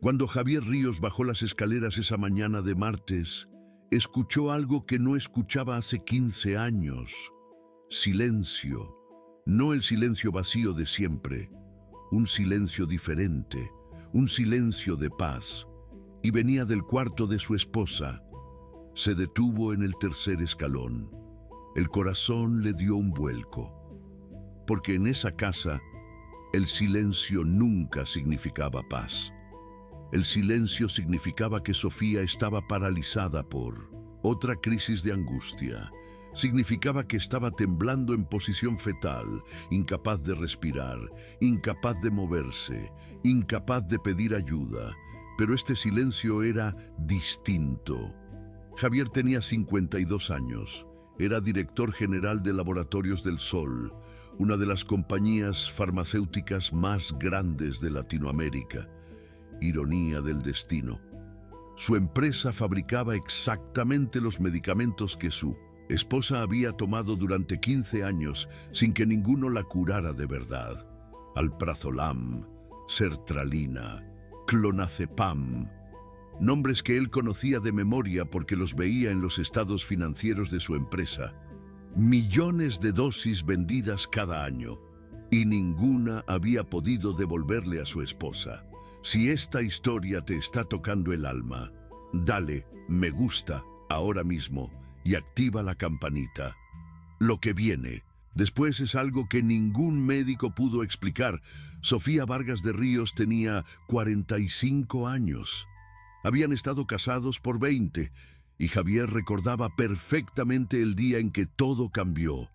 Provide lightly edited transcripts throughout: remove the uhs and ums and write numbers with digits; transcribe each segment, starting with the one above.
Cuando Javier Ríos bajó las escaleras esa mañana de martes, escuchó algo que no escuchaba hace 15 años. Silencio. No el silencio vacío de siempre, un silencio diferente, un silencio de paz. Y venía del cuarto de su esposa. Se detuvo en el tercer escalón. El corazón le dio un vuelco. Porque en esa casa, el silencio nunca significaba paz. El silencio significaba que Sofía estaba paralizada por otra crisis de angustia. Significaba que estaba temblando en posición fetal, incapaz de respirar, incapaz de moverse, incapaz de pedir ayuda. Pero este silencio era distinto. Javier tenía 52 años. Era director general de Laboratorios del Sol, una de las compañías farmacéuticas más grandes de Latinoamérica. Ironía del destino. Su empresa fabricaba exactamente los medicamentos que su esposa había tomado durante 15 años sin que ninguno la curara de verdad. Alprazolam, sertralina, clonazepam, nombres que él conocía de memoria porque los veía en los estados financieros de su empresa. Millones de dosis vendidas cada año, y ninguna había podido devolverle a su esposa. Si esta historia te está tocando el alma, dale me gusta ahora mismo y activa la campanita. Lo que viene después es algo que ningún médico pudo explicar. Sofía Vargas de Ríos tenía 45 años. Habían estado casados por 20 y Javier recordaba perfectamente el día en que todo cambió.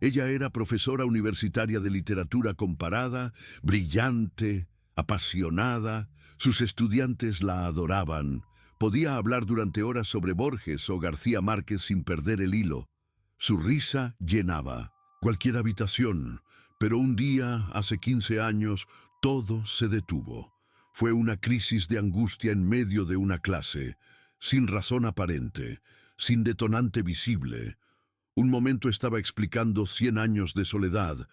Ella era profesora universitaria de literatura comparada, brillante, apasionada. Sus estudiantes la adoraban. Podía hablar durante horas sobre Borges o García Márquez sin perder el hilo. Su risa llenaba cualquier habitación, pero un día, hace 15 años, todo se detuvo. Fue una crisis de angustia en medio de una clase, sin razón aparente, sin detonante visible. Un momento estaba explicando 100 años de soledad,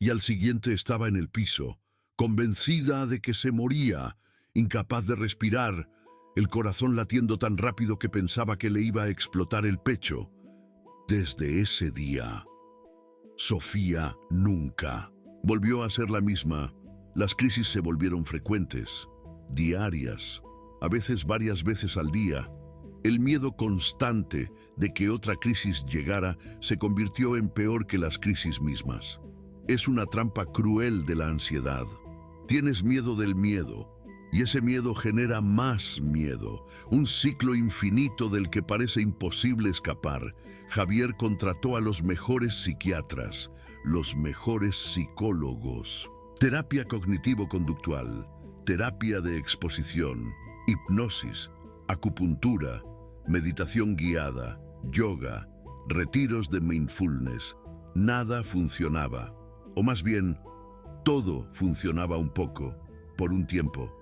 y al siguiente estaba en el piso, convencida de que se moría, incapaz de respirar, el corazón latiendo tan rápido que pensaba que le iba a explotar el pecho. Desde ese día, Sofía nunca volvió a ser la misma. Las crisis se volvieron frecuentes, diarias, a veces varias veces al día. El miedo constante de que otra crisis llegara se convirtió en peor que las crisis mismas. Es una trampa cruel de la ansiedad. Tienes miedo del miedo, y ese miedo genera más miedo, un ciclo infinito del que parece imposible escapar. Javier contrató a los mejores psiquiatras, los mejores psicólogos, terapia cognitivo-conductual, terapia de exposición, hipnosis, acupuntura, meditación guiada, yoga, retiros de mindfulness. Nada funcionaba, o más bien, todo funcionaba un poco, por un tiempo,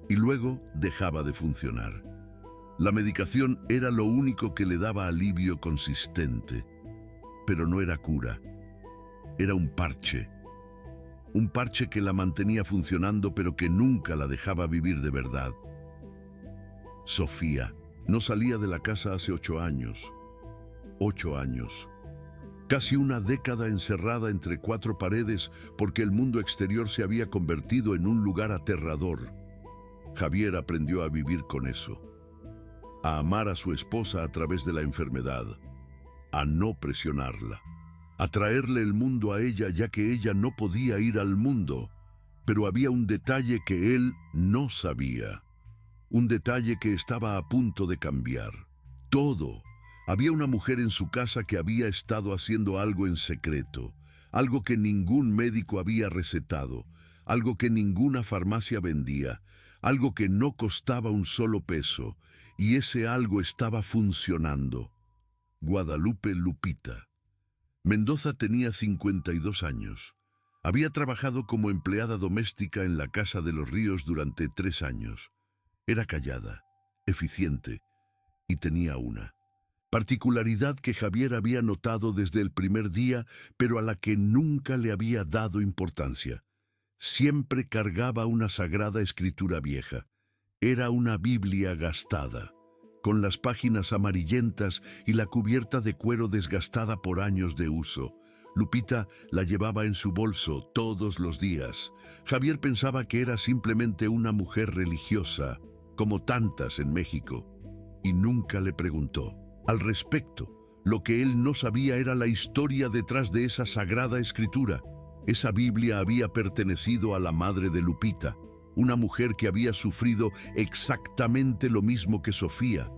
y luego dejaba de funcionar. La medicación era lo único que le daba alivio consistente, pero no era cura. Era un parche que la mantenía funcionando pero que nunca la dejaba vivir de verdad. Sofía no salía de la casa hace 8 años. 8 años. Casi una década encerrada entre 4 paredes porque el mundo exterior se había convertido en un lugar aterrador. Javier aprendió a vivir con eso, a amar a su esposa a través de la enfermedad, a no presionarla, a traerle el mundo a ella ya que ella no podía ir al mundo. Pero había un detalle que él no sabía, un detalle que estaba a punto de cambiar. Todo. Había una mujer en su casa que había estado haciendo algo en secreto, algo que ningún médico había recetado, algo que ninguna farmacia vendía, algo que no costaba un solo peso, y ese algo estaba funcionando. Guadalupe Lupita. Mendoza tenía 52 años. Había trabajado como empleada doméstica en la Casa de los Ríos durante 3 años. Era callada, eficiente, y tenía una particularidad que Javier había notado desde el primer día, pero a la que nunca le había dado importancia. Siempre cargaba una sagrada escritura vieja. Era una Biblia gastada, con las páginas amarillentas y la cubierta de cuero desgastada por años de uso. Lupita la llevaba en su bolso todos los días. Javier pensaba que era simplemente una mujer religiosa, como tantas en México, y nunca le preguntó. Al respecto, lo que él no sabía era la historia detrás de esa sagrada escritura. Esa Biblia había pertenecido a la madre de Lupita, una mujer que había sufrido exactamente lo mismo que Sofía: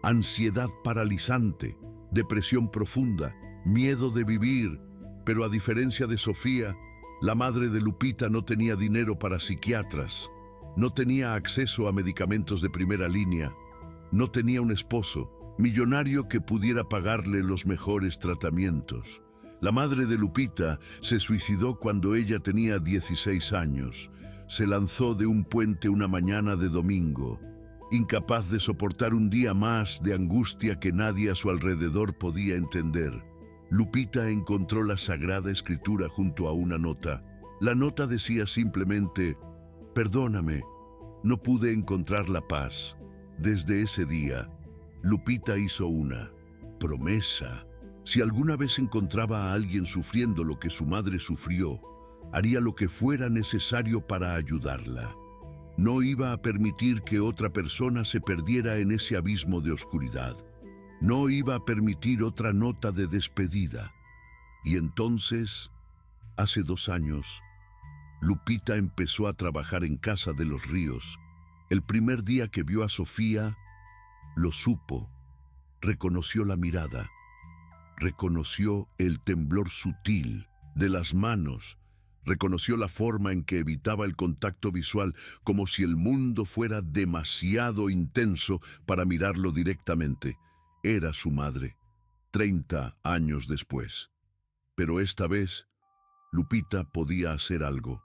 ansiedad paralizante, depresión profunda, miedo de vivir. Pero a diferencia de Sofía, la madre de Lupita no tenía dinero para psiquiatras, no tenía acceso a medicamentos de primera línea, no tenía un esposo millonario que pudiera pagarle los mejores tratamientos. La madre de Lupita se suicidó cuando ella tenía 16 años. Se lanzó de un puente una mañana de domingo, incapaz de soportar un día más de angustia que nadie a su alrededor podía entender. Lupita encontró la Sagrada Escritura junto a una nota. La nota decía simplemente: «Perdóname, no pude encontrar la paz». Desde ese día, Lupita hizo una promesa. Si alguna vez encontraba a alguien sufriendo lo que su madre sufrió, haría lo que fuera necesario para ayudarla. No iba a permitir que otra persona se perdiera en ese abismo de oscuridad. No iba a permitir otra nota de despedida. Y entonces, hace 2 años, Lupita empezó a trabajar en Casa de los Ríos. El primer día que vio a Sofía, lo supo, reconoció la mirada, reconoció el temblor sutil de las manos, reconoció la forma en que evitaba el contacto visual, como si el mundo fuera demasiado intenso para mirarlo directamente. Era su madre, 30 años después. Pero esta vez, Lupita podía hacer algo.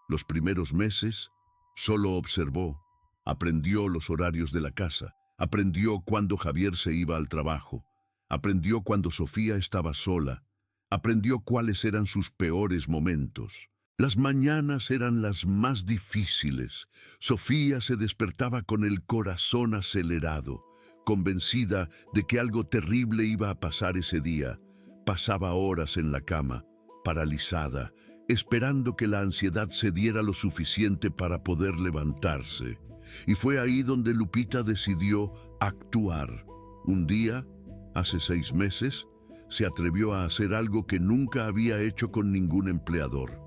Los primeros meses, solo observó, aprendió los horarios de la casa, aprendió cuando Javier se iba al trabajo, aprendió cuando Sofía estaba sola, aprendió cuáles eran sus peores momentos. Las mañanas eran las más difíciles. Sofía se despertaba con el corazón acelerado, convencida de que algo terrible iba a pasar ese día. Pasaba horas en la cama, paralizada, esperando que la ansiedad se diera lo suficiente para poder levantarse. Y fue ahí donde Lupita decidió actuar. Un día, hace 6 meses, se atrevió a hacer algo que nunca había hecho con ningún empleador.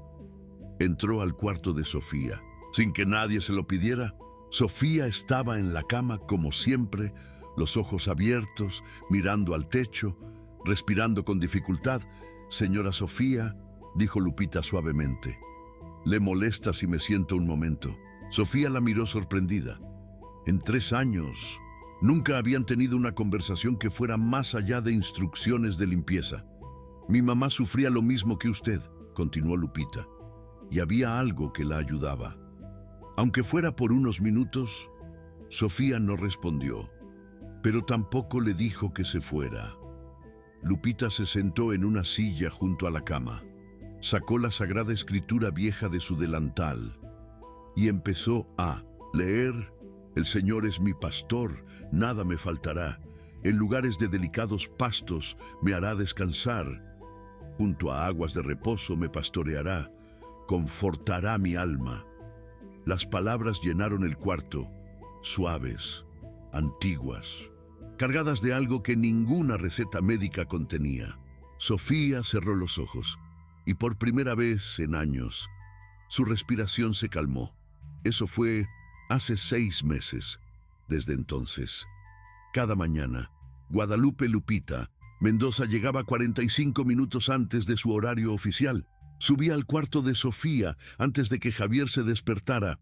Entró al cuarto de Sofía. Sin que nadie se lo pidiera, Sofía estaba en la cama como siempre, los ojos abiertos, mirando al techo, respirando con dificultad. «Señora Sofía», dijo Lupita suavemente, «¿le molesta si me siento un momento?». Sofía la miró sorprendida. En 3 años, nunca habían tenido una conversación que fuera más allá de instrucciones de limpieza. «Mi mamá sufría lo mismo que usted», continuó Lupita, «y había algo que la ayudaba». Aunque fuera por unos minutos, Sofía no respondió, pero tampoco le dijo que se fuera. Lupita se sentó en una silla junto a la cama, sacó la Sagrada Escritura vieja de su delantal y empezó a leer. «El Señor es mi pastor, nada me faltará. En lugares de delicados pastos me hará descansar. Junto a aguas de reposo me pastoreará, confortará mi alma». Las palabras llenaron el cuarto, suaves, antiguas, cargadas de algo que ninguna receta médica contenía. Sofía cerró los ojos y por primera vez en años, su respiración se calmó. Eso fue hace 6 meses. Desde entonces, cada mañana, Guadalupe Lupita Mendoza llegaba 45 minutos antes de su horario oficial. Subía al cuarto de Sofía antes de que Javier se despertara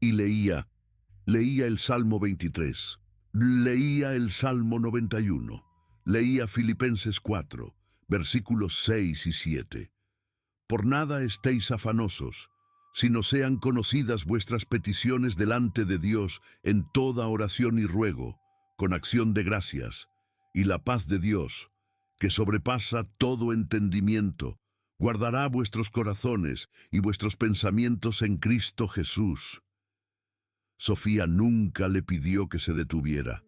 y leía el Salmo 23, leía el Salmo 91, leía Filipenses 4, versículos 6 y 7. «Por nada estéis afanosos, sino sean conocidas vuestras peticiones delante de Dios en toda oración y ruego, con acción de gracias, y la paz de Dios, que sobrepasa todo entendimiento, guardará vuestros corazones y vuestros pensamientos en Cristo Jesús». Sofía nunca le pidió que se detuviera.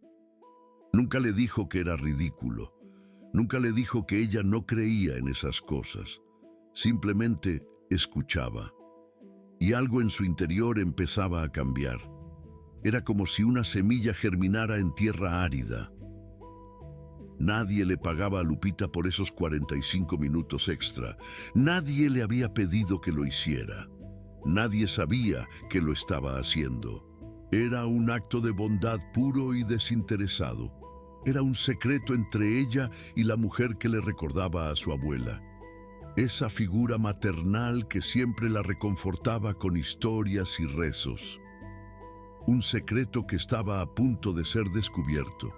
Nunca le dijo que era ridículo. Nunca le dijo que ella no creía en esas cosas. Simplemente escuchaba. Y algo en su interior empezaba a cambiar. Era como si una semilla germinara en tierra árida. Nadie le pagaba a Lupita por esos 45 minutos extra. Nadie le había pedido que lo hiciera. Nadie sabía que lo estaba haciendo. Era un acto de bondad puro y desinteresado. Era un secreto entre ella y la mujer que le recordaba a su abuela. Esa figura maternal que siempre la reconfortaba con historias y rezos. Un secreto que estaba a punto de ser descubierto.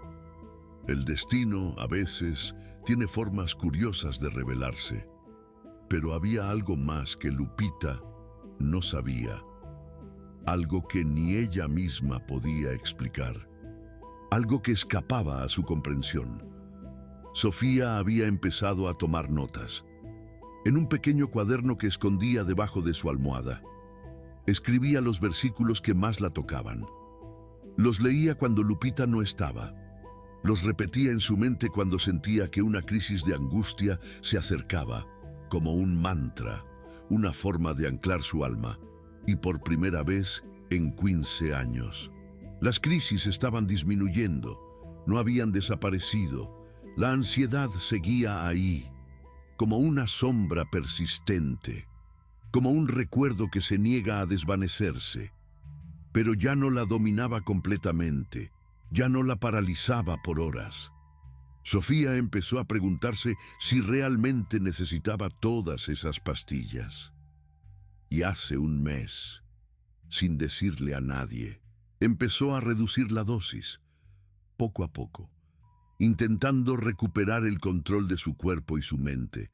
El destino, a veces, tiene formas curiosas de revelarse. Pero había algo más que Lupita no sabía. Algo que ni ella misma podía explicar. Algo que escapaba a su comprensión. Sofía había empezado a tomar notas. En un pequeño cuaderno que escondía debajo de su almohada. Escribía los versículos que más la tocaban. Los leía cuando Lupita no estaba. Los repetía en su mente cuando sentía que una crisis de angustia se acercaba, como un mantra, una forma de anclar su alma, y por primera vez en 15 años. Las crisis estaban disminuyendo, no habían desaparecido. La ansiedad seguía ahí, como una sombra persistente, como un recuerdo que se niega a desvanecerse. Pero ya no la dominaba completamente, ya no la paralizaba por horas. Sofía empezó a preguntarse si realmente necesitaba todas esas pastillas. Y hace un mes, sin decirle a nadie, empezó a reducir la dosis, poco a poco, intentando recuperar el control de su cuerpo y su mente.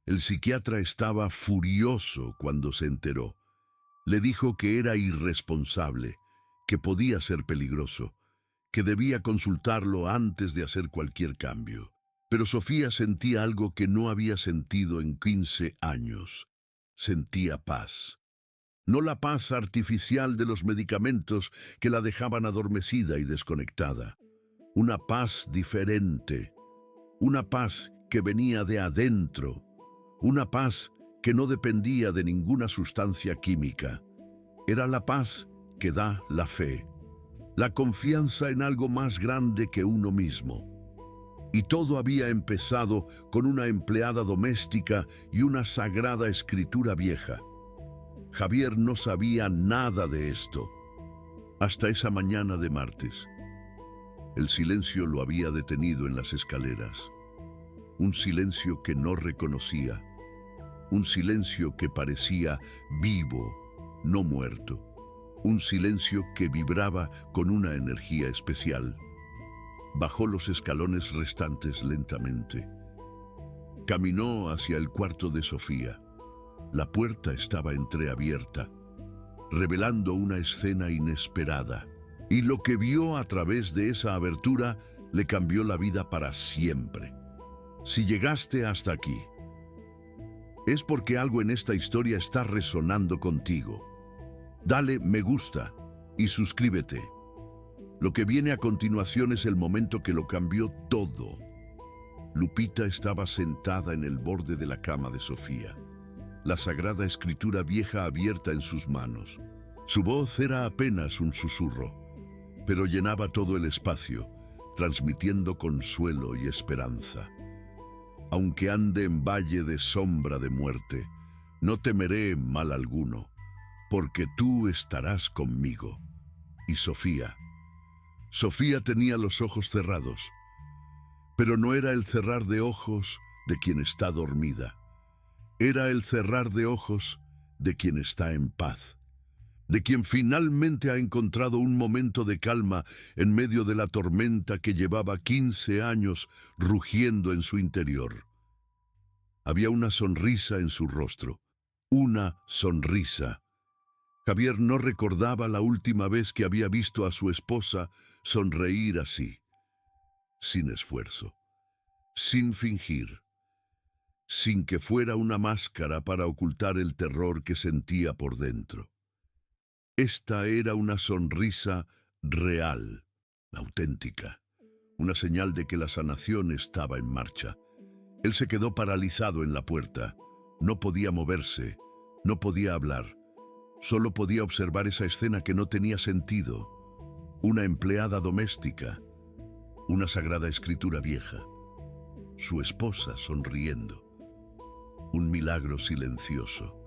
El psiquiatra estaba furioso cuando se enteró. Le dijo que era irresponsable, que podía ser peligroso, que debía consultarlo antes de hacer cualquier cambio. Pero Sofía sentía algo que no había sentido en 15 años. Sentía paz. No la paz artificial de los medicamentos que la dejaban adormecida y desconectada. Una paz diferente. Una paz que venía de adentro. Una paz que no dependía de ninguna sustancia química. Era la paz que da la fe. La confianza en algo más grande que uno mismo. Y todo había empezado con una empleada doméstica y una sagrada escritura vieja. Javier no sabía nada de esto, hasta esa mañana de martes. El silencio lo había detenido en las escaleras. Un silencio que no reconocía. Un silencio que parecía vivo, no muerto. Un silencio que vibraba con una energía especial. Bajó los escalones restantes lentamente. Caminó hacia el cuarto de Sofía. La puerta estaba entreabierta, revelando una escena inesperada. Y lo que vio a través de esa abertura le cambió la vida para siempre. Si llegaste hasta aquí, es porque algo en esta historia está resonando contigo. Dale me gusta y suscríbete. Lo que viene a continuación es el momento que lo cambió todo. Lupita estaba sentada en el borde de la cama de Sofía, la sagrada escritura vieja abierta en sus manos. Su voz era apenas un susurro, pero llenaba todo el espacio, transmitiendo consuelo y esperanza. Aunque ande en valle de sombra de muerte, no temeré mal alguno, porque tú estarás conmigo. Y Sofía tenía los ojos cerrados, pero no era el cerrar de ojos de quien está dormida. Era el cerrar de ojos de quien está en paz, de quien finalmente ha encontrado un momento de calma en medio de la tormenta que llevaba 15 años rugiendo en su interior. Había una sonrisa en su rostro, una sonrisa. Javier no recordaba la última vez que había visto a su esposa sonreír así, sin esfuerzo, sin fingir, sin que fuera una máscara para ocultar el terror que sentía por dentro. Esta era una sonrisa real, auténtica, una señal de que la sanación estaba en marcha. Él se quedó paralizado en la puerta. No podía moverse, no podía hablar. Solo podía observar esa escena que no tenía sentido. Una empleada doméstica, una sagrada escritura vieja, su esposa sonriendo. Un milagro silencioso.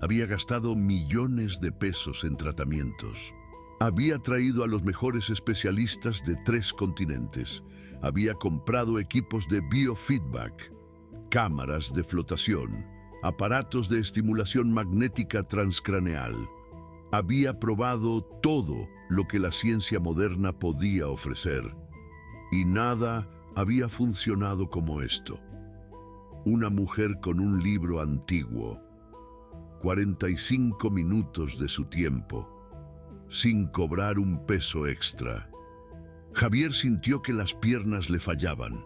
Había gastado millones de pesos en tratamientos. Había traído a los mejores especialistas de 3 continentes. Había comprado equipos de biofeedback, cámaras de flotación, aparatos de estimulación magnética transcraneal. Había probado todo lo que la ciencia moderna podía ofrecer. Y nada había funcionado como esto. Una mujer con un libro antiguo, 45 minutos de su tiempo, sin cobrar un peso extra. Javier sintió que las piernas le fallaban.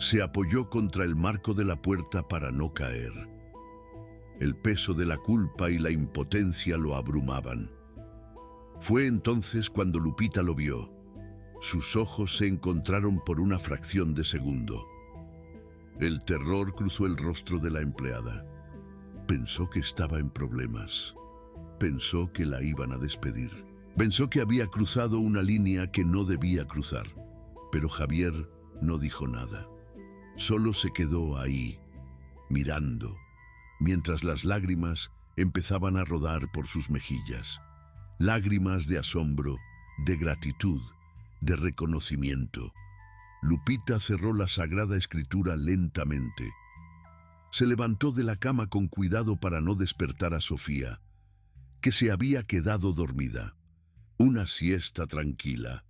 Se apoyó contra el marco de la puerta para no caer. El peso de la culpa y la impotencia lo abrumaban. Fue entonces cuando Lupita lo vio. Sus ojos se encontraron por una fracción de segundo. El terror cruzó el rostro de la empleada. Pensó que estaba en problemas. Pensó que la iban a despedir. Pensó que había cruzado una línea que no debía cruzar. Pero Javier no dijo nada. Solo se quedó ahí, mirando, mientras las lágrimas empezaban a rodar por sus mejillas. Lágrimas de asombro, de gratitud, de reconocimiento. Lupita cerró la Sagrada Escritura lentamente. Se levantó de la cama con cuidado para no despertar a Sofía, que se había quedado dormida. Una siesta tranquila,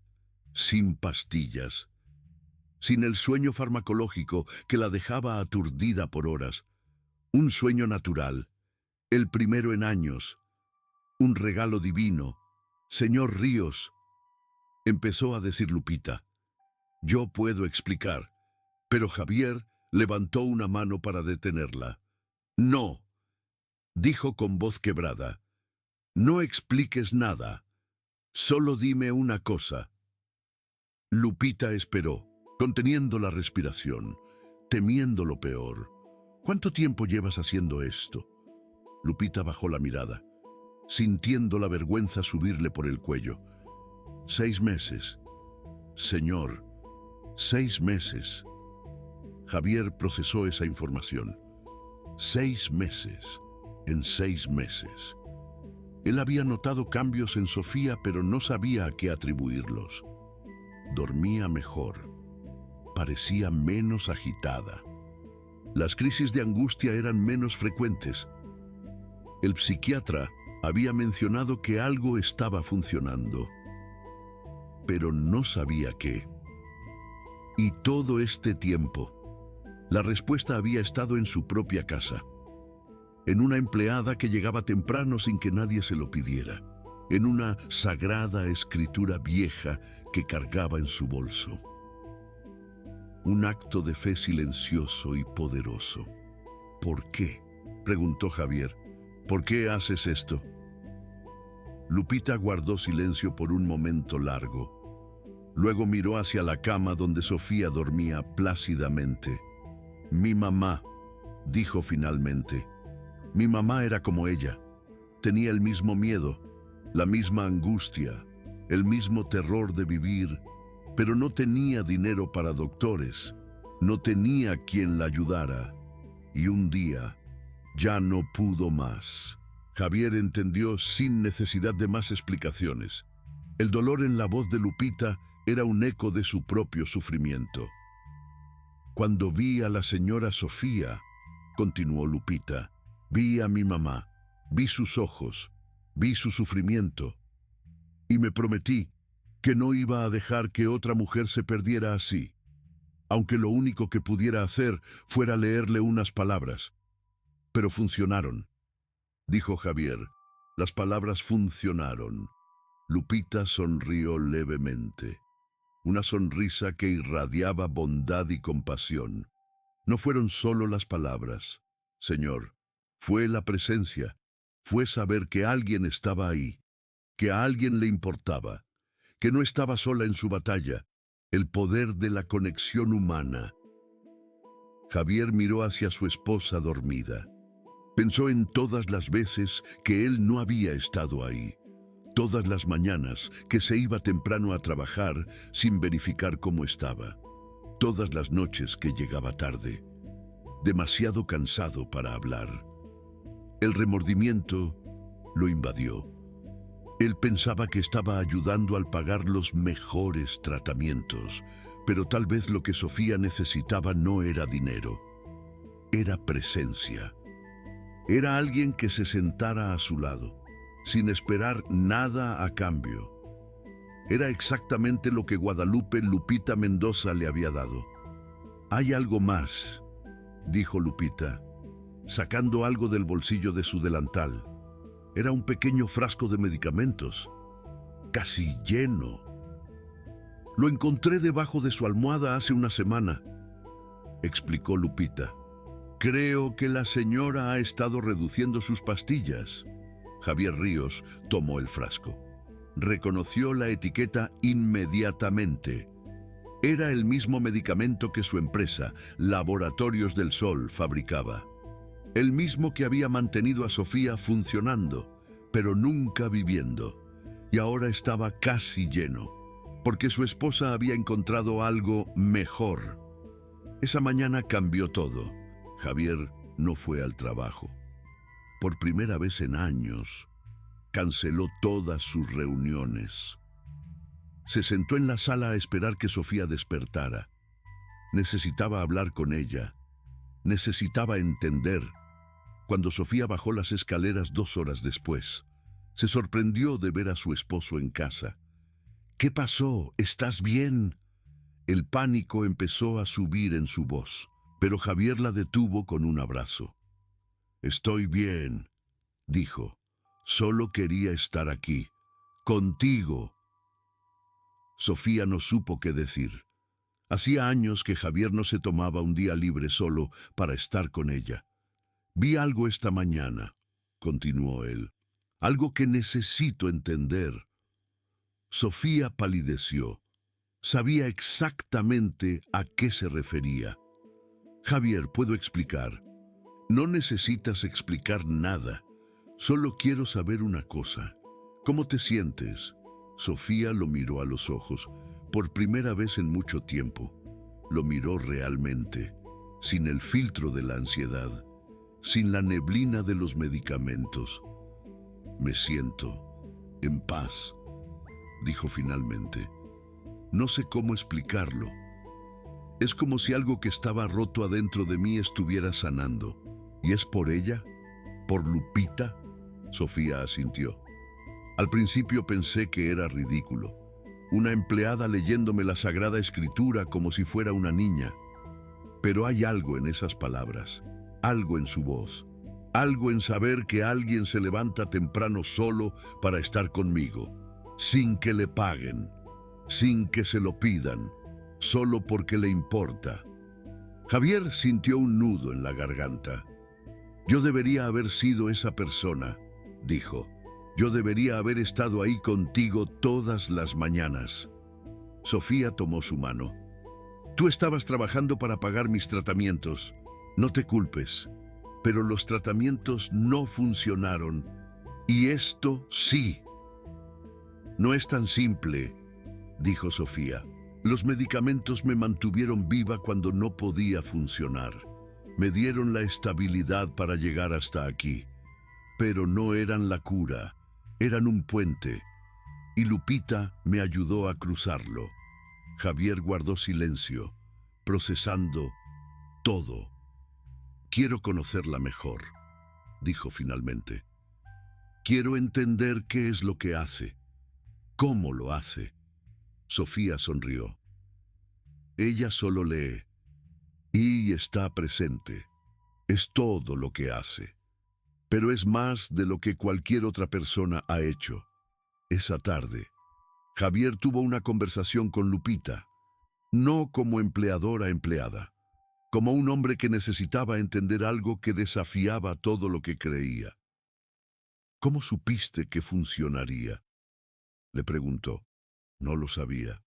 sin pastillas, sin el sueño farmacológico que la dejaba aturdida por horas. Un sueño natural, el primero en años, un regalo divino. Señor Ríos, empezó a decir Lupita. Yo puedo explicar, pero Javier levantó una mano para detenerla. No, dijo con voz quebrada. No expliques nada. Solo dime una cosa. Lupita esperó, conteniendo la respiración, temiendo lo peor. ¿Cuánto tiempo llevas haciendo esto? Lupita bajó la mirada, sintiendo la vergüenza subirle por el cuello. 6 meses. Señor, 6 meses. Javier procesó esa información. 6 meses. En 6 meses. Él había notado cambios en Sofía, pero no sabía a qué atribuirlos. Dormía mejor. Parecía menos agitada. Las crisis de angustia eran menos frecuentes. El psiquiatra había mencionado que algo estaba funcionando, pero no sabía qué. Y todo este tiempo, la respuesta había estado en su propia casa, en una empleada que llegaba temprano sin que nadie se lo pidiera, en una sagrada escritura vieja que cargaba en su bolso. Un acto de fe silencioso y poderoso. ¿Por qué?, preguntó Javier. ¿Por qué haces esto? Lupita guardó silencio por un momento largo. Luego miró hacia la cama donde Sofía dormía plácidamente. Mi mamá, dijo finalmente. Mi mamá era como ella. Tenía el mismo miedo, la misma angustia, el mismo terror de vivir, pero no tenía dinero para doctores, no tenía quien la ayudara. Y un día ya no pudo más. Javier entendió sin necesidad de más explicaciones. El dolor en la voz de Lupita era un eco de su propio sufrimiento. Cuando vi a la señora Sofía, continuó Lupita, vi a mi mamá, vi sus ojos, vi su sufrimiento, y me prometí que no iba a dejar que otra mujer se perdiera así, aunque lo único que pudiera hacer fuera leerle unas palabras. Pero funcionaron, dijo Javier. Las palabras funcionaron. Lupita sonrió levemente, una sonrisa que irradiaba bondad y compasión. No fueron solo las palabras, Señor, fue la presencia, fue saber que alguien estaba ahí, que a alguien le importaba, que no estaba sola en su batalla, el poder de la conexión humana. Javier miró hacia su esposa dormida. Pensó en todas las veces que él no había estado ahí, todas las mañanas que se iba temprano a trabajar sin verificar cómo estaba, todas las noches que llegaba tarde, demasiado cansado para hablar. El remordimiento lo invadió. Él pensaba que estaba ayudando al pagar los mejores tratamientos, pero tal vez lo que Sofía necesitaba no era dinero, era presencia. Era alguien que se sentara a su lado, sin esperar nada a cambio. Era exactamente lo que Guadalupe Lupita Mendoza le había dado. «Hay algo más», dijo Lupita, sacando algo del bolsillo de su delantal. Era un pequeño frasco de medicamentos, casi lleno. «Lo encontré debajo de su almohada hace una semana», explicó Lupita. «Creo que la señora ha estado reduciendo sus pastillas». Javier Ríos tomó el frasco. Reconoció la etiqueta inmediatamente. Era el mismo medicamento que su empresa, Laboratorios del Sol, fabricaba. El mismo que había mantenido a Sofía funcionando, pero nunca viviendo. Y ahora estaba casi lleno, porque su esposa había encontrado algo mejor. Esa mañana cambió todo. Javier no fue al trabajo. Por primera vez en años, canceló todas sus reuniones. Se sentó en la sala a esperar que Sofía despertara. Necesitaba hablar con ella. Necesitaba entender. Cuando Sofía bajó las escaleras 2 horas después, se sorprendió de ver a su esposo en casa. «¿Qué pasó? ¿Estás bien?». El pánico empezó a subir en su voz, pero Javier la detuvo con un abrazo. «Estoy bien», dijo. «Solo quería estar aquí, contigo». Sofía no supo qué decir. Hacía años que Javier no se tomaba un día libre solo para estar con ella. «Vi algo esta mañana», continuó él. «Algo que necesito entender». Sofía palideció. Sabía exactamente a qué se refería. «Javier, puedo explicar». «No necesitas explicar nada. Solo quiero saber una cosa. ¿Cómo te sientes?». Sofía lo miró a los ojos, por primera vez en mucho tiempo. Lo miró realmente, sin el filtro de la ansiedad, sin la neblina de los medicamentos. «Me siento en paz», dijo finalmente. «No sé cómo explicarlo. Es como si algo que estaba roto adentro de mí estuviera sanando». «¿Y es por ella? ¿Por Lupita?». Sofía asintió. «Al principio pensé que era ridículo. Una empleada leyéndome la Sagrada Escritura como si fuera una niña. Pero hay algo en esas palabras, algo en su voz, algo en saber que alguien se levanta temprano solo para estar conmigo, sin que le paguen, sin que se lo pidan, solo porque le importa». Javier sintió un nudo en la garganta. «Yo debería haber sido esa persona», dijo. «Yo debería haber estado ahí contigo todas las mañanas». Sofía tomó su mano. «Tú estabas trabajando para pagar mis tratamientos. No te culpes. Pero los tratamientos no funcionaron. Y esto sí». «No es tan simple», dijo Sofía. «Los medicamentos me mantuvieron viva cuando no podía funcionar. Me dieron la estabilidad para llegar hasta aquí. Pero no eran la cura, eran un puente. Y Lupita me ayudó a cruzarlo». Javier guardó silencio, procesando todo. «Quiero conocerla mejor», dijo finalmente. «Quiero entender qué es lo que hace, cómo lo hace». Sofía sonrió. Ella solo lee y está presente. Es todo lo que hace. Pero es más de lo que cualquier otra persona ha hecho. Esa tarde, Javier tuvo una conversación con Lupita, no como empleadora-empleada, como un hombre que necesitaba entender algo que desafiaba todo lo que creía. ¿Cómo supiste que funcionaría?, le preguntó. No lo sabía,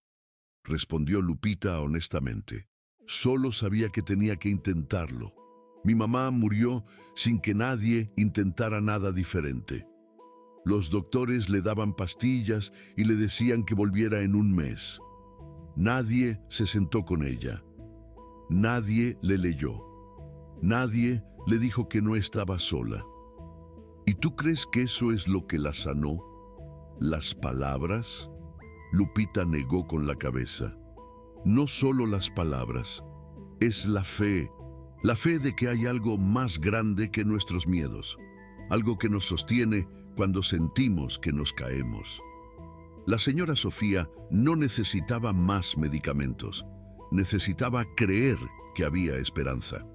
respondió Lupita honestamente. Solo sabía que tenía que intentarlo. Mi mamá murió sin que nadie intentara nada diferente. Los doctores le daban pastillas y le decían que volviera en un mes. Nadie se sentó con ella. Nadie le leyó. Nadie le dijo que no estaba sola. ¿Y tú crees que eso es lo que la sanó? ¿Las palabras? Lupita negó con la cabeza. No solo las palabras, es la fe de que hay algo más grande que nuestros miedos, algo que nos sostiene cuando sentimos que nos caemos. La señora Sofía no necesitaba más medicamentos, necesitaba creer que había esperanza.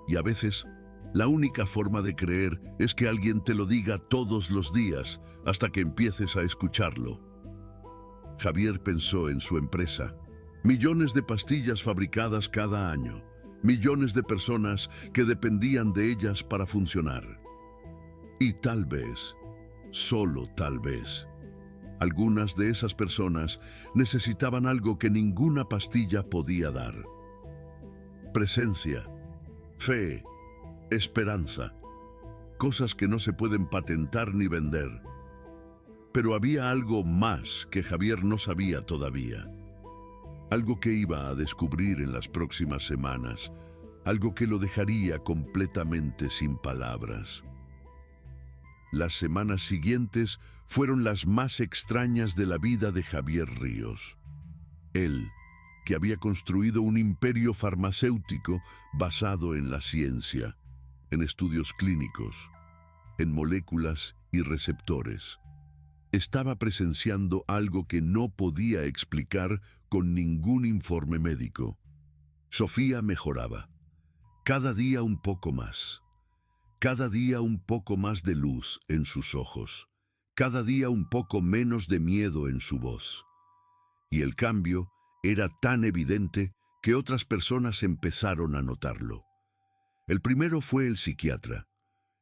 Y a veces, la única forma de creer es que alguien te lo diga todos los días hasta que empieces a escucharlo. Javier pensó en su empresa. Millones de pastillas fabricadas cada año, millones de personas que dependían de ellas para funcionar. Y tal vez, solo tal vez, algunas de esas personas necesitaban algo que ninguna pastilla podía dar. Presencia, fe, esperanza, cosas que no se pueden patentar ni vender. Pero había algo más que Javier no sabía todavía. Algo que iba a descubrir en las próximas semanas, algo que lo dejaría completamente sin palabras. Las semanas siguientes fueron las más extrañas de la vida de Javier Ríos. Él, que había construido un imperio farmacéutico basado en la ciencia, en estudios clínicos, en moléculas y receptores, estaba presenciando algo que no podía explicar con ningún informe médico. Sofía mejoraba, cada día un poco más. Cada día un poco más de luz en sus ojos, cada día un poco menos de miedo en su voz. Y el cambio era tan evidente que otras personas empezaron a notarlo. El primero fue el psiquiatra.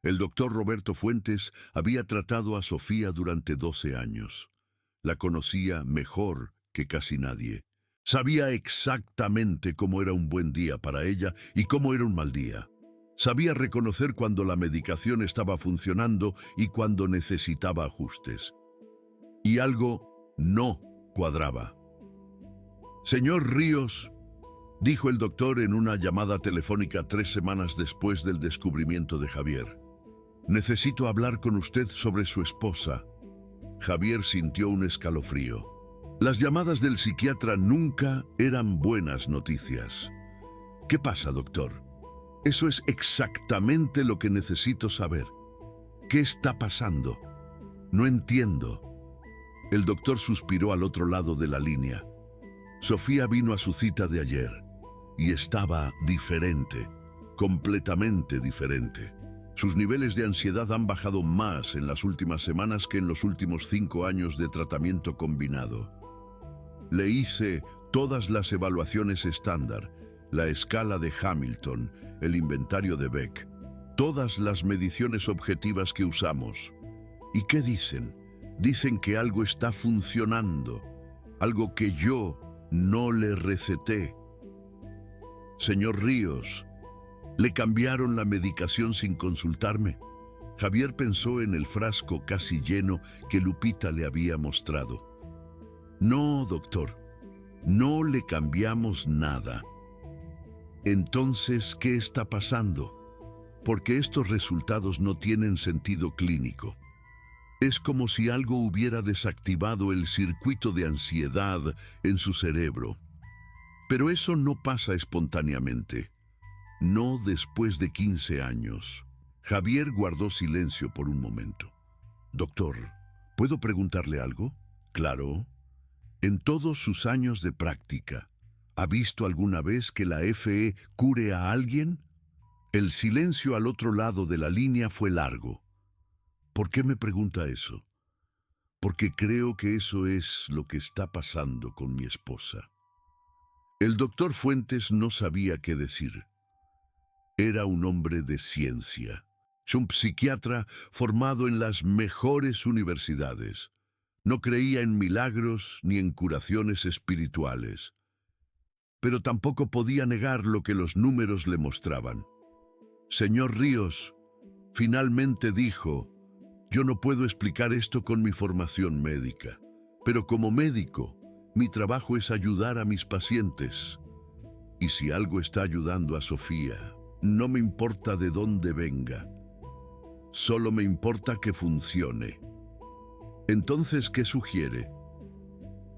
El doctor Roberto Fuentes había tratado a Sofía durante 12 años. La conocía mejor que casi nadie. Sabía exactamente cómo era un buen día para ella y cómo era un mal día. Sabía reconocer cuando la medicación estaba funcionando y cuando necesitaba ajustes. Y algo no cuadraba. «Señor Ríos», dijo el doctor en una llamada telefónica 3 semanas después del descubrimiento de Javier, «necesito hablar con usted sobre su esposa». Javier sintió un escalofrío. Las llamadas del psiquiatra nunca eran buenas noticias. «¿Qué pasa, doctor? Eso es exactamente lo que necesito saber. ¿Qué está pasando? No entiendo». El doctor suspiró al otro lado de la línea. Sofía vino a su cita de ayer y estaba diferente, completamente diferente. Sus niveles de ansiedad han bajado más en las últimas semanas que en los últimos 5 años de tratamiento combinado. Le hice todas las evaluaciones estándar, la escala de Hamilton, el inventario de Beck, todas las mediciones objetivas que usamos. ¿Y qué dicen? Dicen que algo está funcionando, algo que yo no le receté. Señor Ríos, ¿le cambiaron la medicación sin consultarme? Javier pensó en el frasco casi lleno que Lupita le había mostrado. No, doctor, no le cambiamos nada. Entonces, ¿qué está pasando? Porque estos resultados no tienen sentido clínico. Es como si algo hubiera desactivado el circuito de ansiedad en su cerebro. Pero eso no pasa espontáneamente. No después de 15 años. Javier guardó silencio por un momento. Doctor, ¿puedo preguntarle algo? Claro. En todos sus años de práctica, ¿ha visto alguna vez que la FE cure a alguien? El silencio al otro lado de la línea fue largo. ¿Por qué me pregunta eso? Porque creo que eso es lo que está pasando con mi esposa. El doctor Fuentes no sabía qué decir. Era un hombre de ciencia. Es un psiquiatra formado en las mejores universidades. No creía en milagros ni en curaciones espirituales, pero tampoco podía negar lo que los números le mostraban. Señor Ríos, finalmente dijo, yo no puedo explicar esto con mi formación médica, pero como médico, mi trabajo es ayudar a mis pacientes. Y si algo está ayudando a Sofía, no me importa de dónde venga, solo me importa que funcione. Entonces, ¿qué sugiere?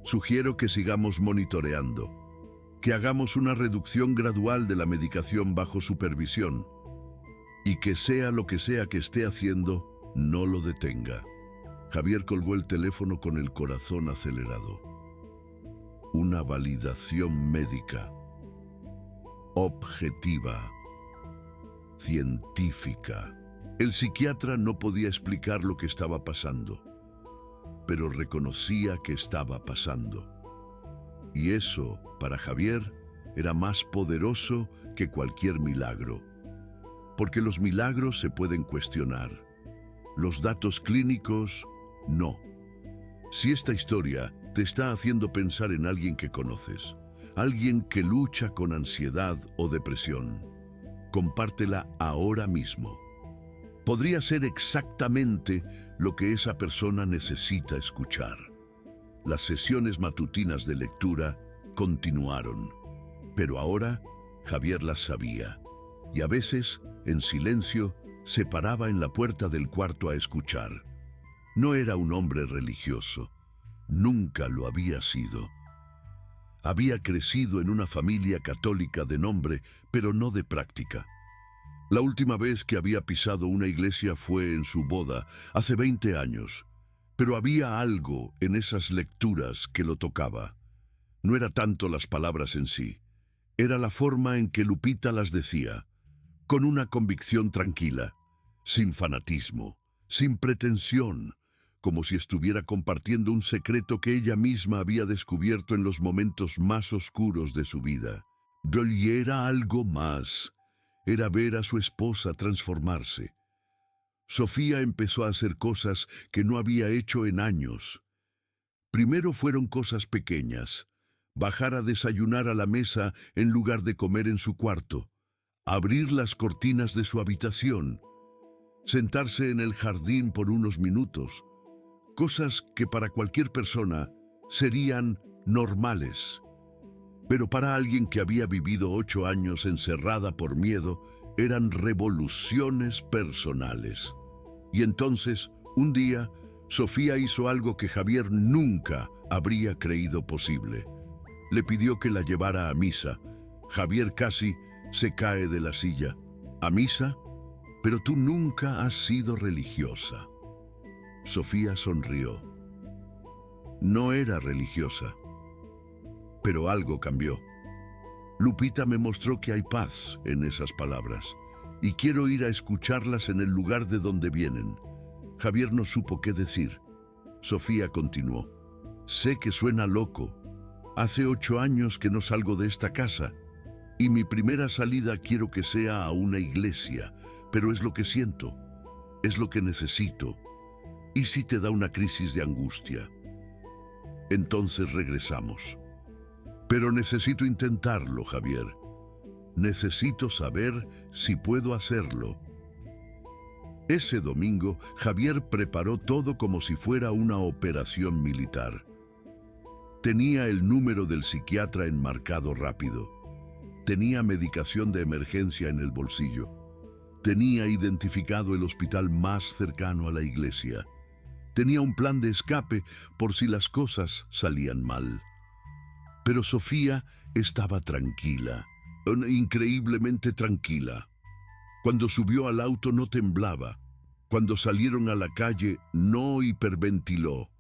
Sugiero que sigamos monitoreando, que hagamos una reducción gradual de la medicación bajo supervisión y que sea lo que sea que esté haciendo, no lo detenga. Javier colgó el teléfono con el corazón acelerado. Una validación médica, objetiva, científica. El psiquiatra no podía explicar lo que estaba pasando, pero reconocía que estaba pasando. Y eso, para Javier, era más poderoso que cualquier milagro. Porque los milagros se pueden cuestionar. Los datos clínicos, no. Si esta historia te está haciendo pensar en alguien que conoces, alguien que lucha con ansiedad o depresión, compártela ahora mismo. Podría ser exactamente lo que esa persona necesita escuchar. Las sesiones matutinas de lectura continuaron, pero ahora Javier las sabía, y a veces, en silencio, se paraba en la puerta del cuarto a escuchar. No era un hombre religioso, nunca lo había sido. Había crecido en una familia católica de nombre, pero no de práctica. La última vez que había pisado una iglesia fue en su boda, hace 20 años, pero había algo en esas lecturas que lo tocaba. No era tanto las palabras en sí, era la forma en que Lupita las decía, con una convicción tranquila, sin fanatismo, sin pretensión, como si estuviera compartiendo un secreto que ella misma había descubierto en los momentos más oscuros de su vida. Y era algo más. Era ver a su esposa transformarse. Sofía empezó a hacer cosas que no había hecho en años. Primero fueron cosas pequeñas. Bajar a desayunar a la mesa en lugar de comer en su cuarto. Abrir las cortinas de su habitación. Sentarse en el jardín por unos minutos. Cosas que para cualquier persona serían normales. Pero para alguien que había vivido 8 años encerrada por miedo, eran revoluciones personales. Y entonces, un día, Sofía hizo algo que Javier nunca habría creído posible. Le pidió que la llevara a misa. Javier casi se cae de la silla. ¿A misa? Pero tú nunca has sido religiosa. Sofía sonrió. No era religiosa. Pero algo cambió. Lupita me mostró que hay paz en esas palabras, y quiero ir a escucharlas en el lugar de donde vienen. Javier no supo qué decir. Sofía continuó. Sé que suena loco. Hace 8 años que no salgo de esta casa, y mi primera salida quiero que sea a una iglesia, pero es lo que siento, es lo que necesito. ¿Y si te da una crisis de angustia? Entonces regresamos. Pero necesito intentarlo, Javier. Necesito saber si puedo hacerlo. Ese domingo, Javier preparó todo como si fuera una operación militar. Tenía el número del psiquiatra enmarcado rápido. Tenía medicación de emergencia en el bolsillo. Tenía identificado el hospital más cercano a la iglesia. Tenía un plan de escape por si las cosas salían mal. Pero Sofía estaba tranquila, increíblemente tranquila. Cuando subió al auto no temblaba. Cuando salieron a la calle no hiperventiló.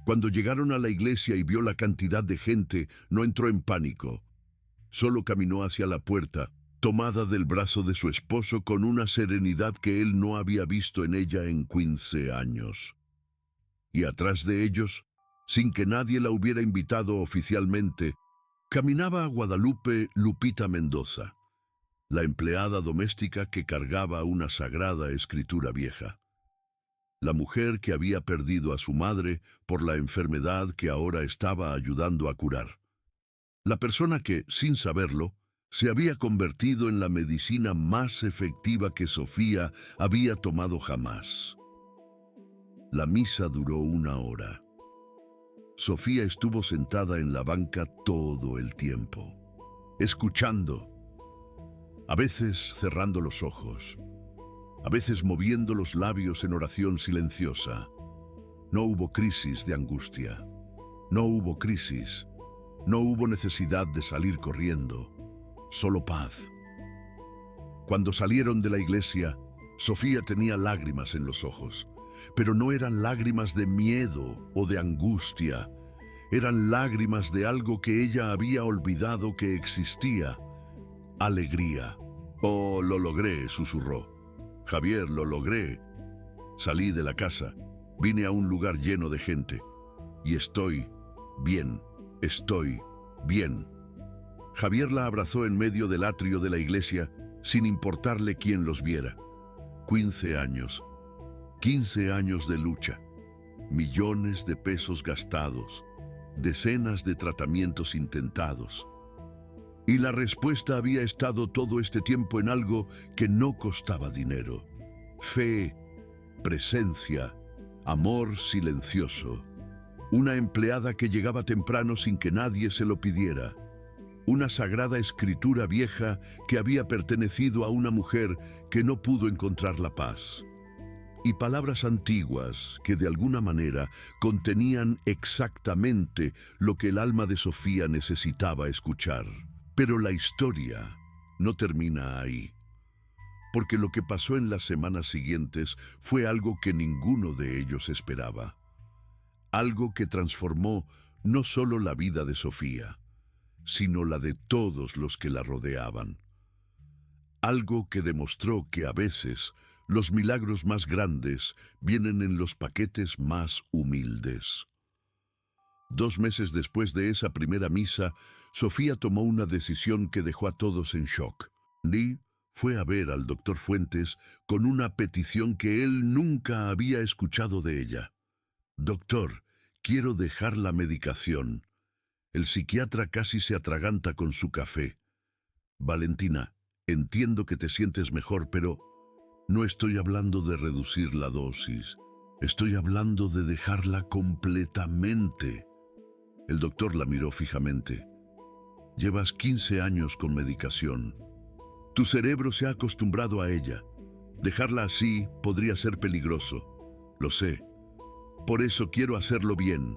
Cuando llegaron a la iglesia y vio la cantidad de gente, no entró en pánico. Solo caminó hacia la puerta, tomada del brazo de su esposo con una serenidad que él no había visto en ella en 15 años. Y atrás de ellos, sin que nadie la hubiera invitado oficialmente, caminaba a Guadalupe Lupita Mendoza. la empleada doméstica que cargaba una sagrada escritura vieja, la mujer que había perdido a su madre por la enfermedad que ahora estaba ayudando a curar, la persona que, sin saberlo, se había convertido en la medicina más efectiva que Sofía había tomado jamás. La misa duró 1 hora. Sofía estuvo sentada en la banca todo el tiempo, escuchando, a veces cerrando los ojos, a veces moviendo los labios en oración silenciosa. No hubo crisis de angustia, no hubo crisis, no hubo necesidad de salir corriendo, solo paz. Cuando salieron de la iglesia, Sofía tenía lágrimas en los ojos, pero no eran lágrimas de miedo o de angustia, eran lágrimas de algo que ella había olvidado que existía: alegría. «Oh, lo logré», susurró. «Javier, lo logré. Salí de la casa, vine a un lugar lleno de gente, y estoy bien, estoy bien». Javier la abrazó en medio del atrio de la iglesia, sin importarle quién los viera. 15 años, 15 años de lucha, millones de pesos gastados, decenas de tratamientos intentados. Y la respuesta había estado todo este tiempo en algo que no costaba dinero: fe, presencia, amor silencioso. Una empleada que llegaba temprano sin que nadie se lo pidiera. Una sagrada escritura vieja que había pertenecido a una mujer que no pudo encontrar la paz. Y palabras antiguas que de alguna manera contenían exactamente lo que el alma de Sofía necesitaba escuchar. Pero la historia no termina ahí, porque lo que pasó en las semanas siguientes fue algo que ninguno de ellos esperaba. Algo que transformó no solo la vida de Sofía, sino la de todos los que la rodeaban. Algo que demostró que a veces los milagros más grandes vienen en los paquetes más humildes. 2 meses después de esa primera misa, Sofía tomó una decisión que dejó a todos en shock. Lee fue a ver al doctor Fuentes con una petición que él nunca había escuchado de ella. «Doctor, quiero dejar la medicación». El psiquiatra casi se atraganta con su café. «Valentina, entiendo que te sientes mejor, pero no estoy hablando de reducir la dosis. Estoy hablando de dejarla completamente». El doctor la miró fijamente. «Llevas 15 años con medicación. Tu cerebro se ha acostumbrado a ella. Dejarla así podría ser peligroso. Lo sé. Por eso quiero hacerlo bien,